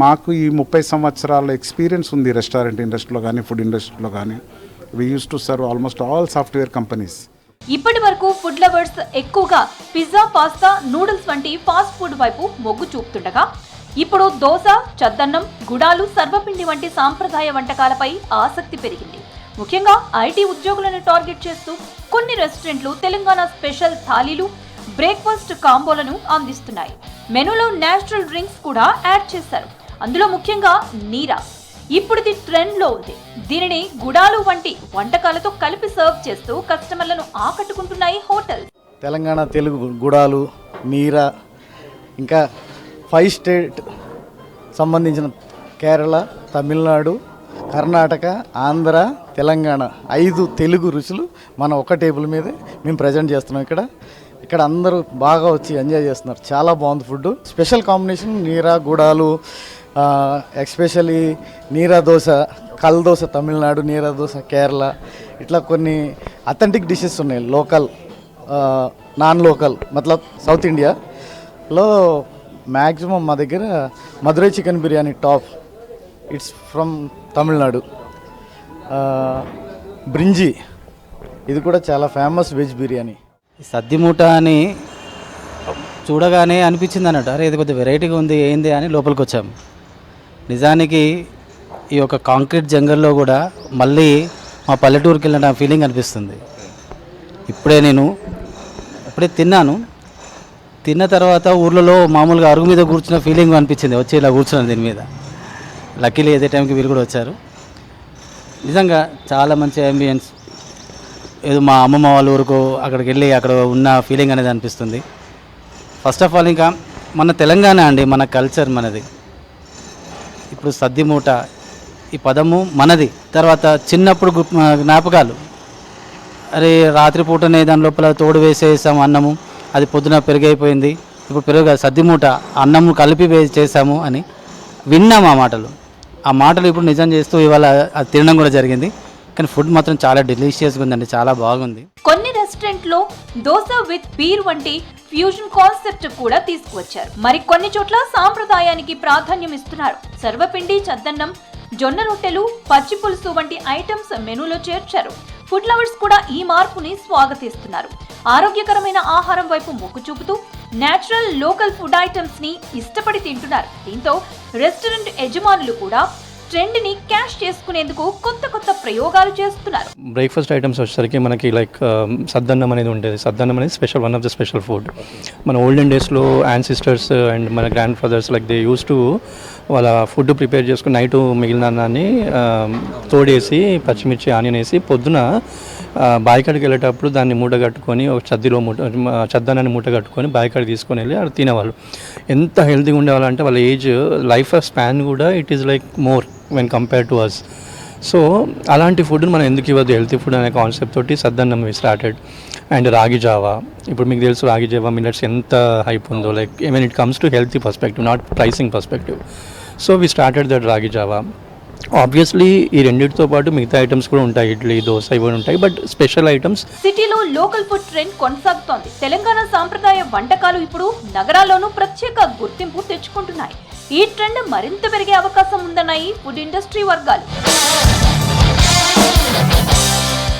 మాకు ఈ 30 సంవత్సరాల ఎక్స్పీరియన్స్ ఉంది రెస్టారెంట్ ఇండస్ట్రీలో కానీ ఫుడ్ ఇండస్ట్రీలో కానీ. We use to serve almost all software companies. ఇప్పటి వరకు ఫుడ్ లవర్స్ ఎక్కువగా పిజ్జా, పాస్తా, నూడిల్స్ వంటి ఫాస్ట్ ఫుడ్ వైపు మొగ్గు చూపుతుండగా ఇప్పుడు దోశ, చద్దన్నం, గుడాలు, సర్వపిండి వంటి సాంప్రదాయ వంటకాలపై ఆసక్తి పెరిగింది. ముఖ్యంగా ఐటీ ఉద్యోగులను టార్గెట్ చేస్తూ కొన్ని రెస్టారెంట్లు తెలంగాణ స్పెషల్ థాలీలు, బ్రేక్ఫాస్ట్ కాంబోలను అందిస్తున్నాయి. మెనూలో నేచురల్ డ్రింక్స్ కూడా యాడ్ చేశారు. అందులో ముఖ్యంగా నీరా. ఇప్పుడు ఇది ట్రెండ్లో ఉంది. దీనిని గుడాలు వంటి వంటకాలతో కలిపి సర్వ్ చేస్తూ కస్టమర్లను ఆకట్టుకుంటున్నాయి హోటల్. తెలంగాణ తెలుగు గుడాలు, నీరా, ఇంకా 5 స్టేట్ సంబంధించిన కేరళ, తమిళనాడు, కర్ణాటక, ఆంధ్ర, తెలంగాణ 5 తెలుగు రుచులు మనం ఒక టేబుల్ మీదే మేము ప్రజెంట్ చేస్తున్నాం. ఇక్కడ అందరూ బాగా వచ్చి ఎంజాయ్ చేస్తున్నారు. చాలా బాగుంది ఫుడ్. స్పెషల్ కాంబినేషన్ నీరా, గుడాలు, ఎస్పెషల్లీ నీరా దోశ, కల్ దోశ తమిళనాడు, నీరా దోశ కేరళ, ఇట్లా కొన్ని అథెంటిక్ డిషెస్ ఉన్నాయి. లోకల్, నాన్ లోకల్, మతలబ్ సౌత్ ఇండియాలో మ్యాక్సిమం మా దగ్గర Madurai chicken biryani top, its from Tamil Nadu. Brinji, ఇది కూడా చాలా ఫేమస్ వెజ్ బిర్యానీ. సద్దిమూట అని చూడగానే అనిపించింది అన్నట్టు, అరే ఇది కొద్దిగా వెరైటీగా ఉంది ఏంది అని లోపలికి వచ్చాము. నిజానికి ఈ యొక్క కాంక్రీట్ జంగల్లో కూడా మళ్ళీ మా పల్లెటూరుకి వెళ్ళిన ఫీలింగ్ అనిపిస్తుంది. ఇప్పుడే తిన్నాను. తిన్న తర్వాత ఊర్లలో మామూలుగా అరుగు మీద కూర్చున్న ఫీలింగ్ అనిపించింది. వచ్చి ఇలా కూర్చున్నాను దీని మీద. లక్కీలీ ఏదే టైంకి వీళ్ళు కూడా వచ్చారు. నిజంగా చాలా మంచి అంబియన్స్. ఏదో మా అమ్మమ్మ వాళ్ళ ఊరుకు అక్కడికి వెళ్ళి అక్కడ ఉన్న ఫీలింగ్ అనేది అనిపిస్తుంది. ఫస్ట్ ఆఫ్ ఆల్ ఇంకా మన తెలంగాణ అండి, మన కల్చర్ మనది. ఇప్పుడు సద్దిమూట ఈ పదము మనది. తర్వాత చిన్నప్పుడు జ్ఞాపకాలు, అరే రాత్రిపూటనే దాని లోపల తోడు వేసేసాము అన్నము, అది పొద్దున పెరుగైపోయింది, ఇప్పుడు పెరుగు సద్దిమూట అన్నము కలిపి చేసాము అని విన్నాము. ఆ మాటలు ఇప్పుడు నిజం చేస్తూ ఇవాళ అది తినడం కూడా జరిగింది. కానీ ఫుడ్ మాత్రం చాలా డెలిషియస్గా ఉందండి, చాలా బాగుంది. కొన్ని రెస్టారెంట్లో దోశ విత్ బీర్ వంటి ఫ్యూజన్ కాన్సెప్ట్ కూడా తీసుకువచ్చారు. మరి కొన్ని చోట్ల సాంప్రదాయానికి ప్రాధాన్యం ఇస్తున్నారు. సర్వపిండి, చద్దన్నం, జొన్న రొట్టెలు, పచ్చి పులుసు వంటి ఐటమ్స్ మెనూలో చేర్చారు. ఫుడ్ లవర్స్ కూడా ఈ మార్పుని స్వాగతిస్తున్నారు. ఆరోగ్యకరమైన ఆహారం వైపు మొగ్గు చూపుతూ నేచురల్ లోకల్ ఫుడ్ ఐటమ్స్ ని ఇష్టపడి తింటున్నారు. దీంతో రెస్టారెంట్ యజమానులు కూడా ట్రెండ్ ని క్యాష్ చేసుకునేందుకు కొత్త కొత్త ప్రయోగాలు చేస్తున్నారు. బ్రేక్ఫాస్ట్ ఐటమ్స్ వచ్చేసరికి మనకి లైక్ సద్దన్నం అనేది ఉండేది. సద్దన్నం అనేది special, one of the special food. మన ఓల్డెన్ డేస్లో యాన్సిస్టర్స్ అండ్ మన grandfathers like they use to వాళ్ళ ఫుడ్ ప్రిపేర్ చేసుకుని నైట్ మిగిలిన అన్నాన్ని తోడేసి పచ్చిమిర్చి ఆనియన్ వేసి పొద్దున బాయికాడికి వెళ్ళేటప్పుడు దాన్ని మూట కట్టుకొని ఒక చద్దనాన్ని మూట కట్టుకొని బాయికాడికి తీసుకొని వెళ్ళి అక్కడ తినేవాళ్ళు. ఎంత హెల్తీగా ఉండేవాళ్ళు అంటే వాళ్ళ ఏజ్ లైఫ్ స్పాన్ కూడా it is like more when compare to us. సో అలాంటి ఫుడ్ని మనం ఎందుకు ఇవ్వద్దు, హెల్తీ ఫుడ్ అనే కాన్సెప్ట్ తోటి సద్దన్నం స్టార్టెడ్. అండ్ రాగి జావా, ఇప్పుడు మీకు తెలుసు రాగి జావా మిల్లెట్స్ ఎంత హైప్ ఉందో, like I mean it comes to healthy perspective, not pricing perspective. So we started that రాగి జావా. ఆబ్వియస్లీ ఈ రెండింటితో పాటు మిగతా ఐటమ్స్ కూడా ఉంటాయి, ఇడ్లీ, దోశ ఇవన్నీ ఉంటాయి, బట్ స్పెషల్ ఐటమ్స్. సిటీలో లోకల్ ఫుడ్ ట్రెండ్ కొనసాగుతోంది. తెలంగాణ సాంప్రదాయ వంటకాలు ఇప్పుడు నగరాల్లోనూ ప్రత్యేక గుర్తింపు తెచ్చుకుంటున్నాయి. ఈ ట్రెండ్ మరింత పెరిగే అవకాశం ఉందన్నాయి ఫుడ్ ఇండస్ట్రీ వర్గాలు.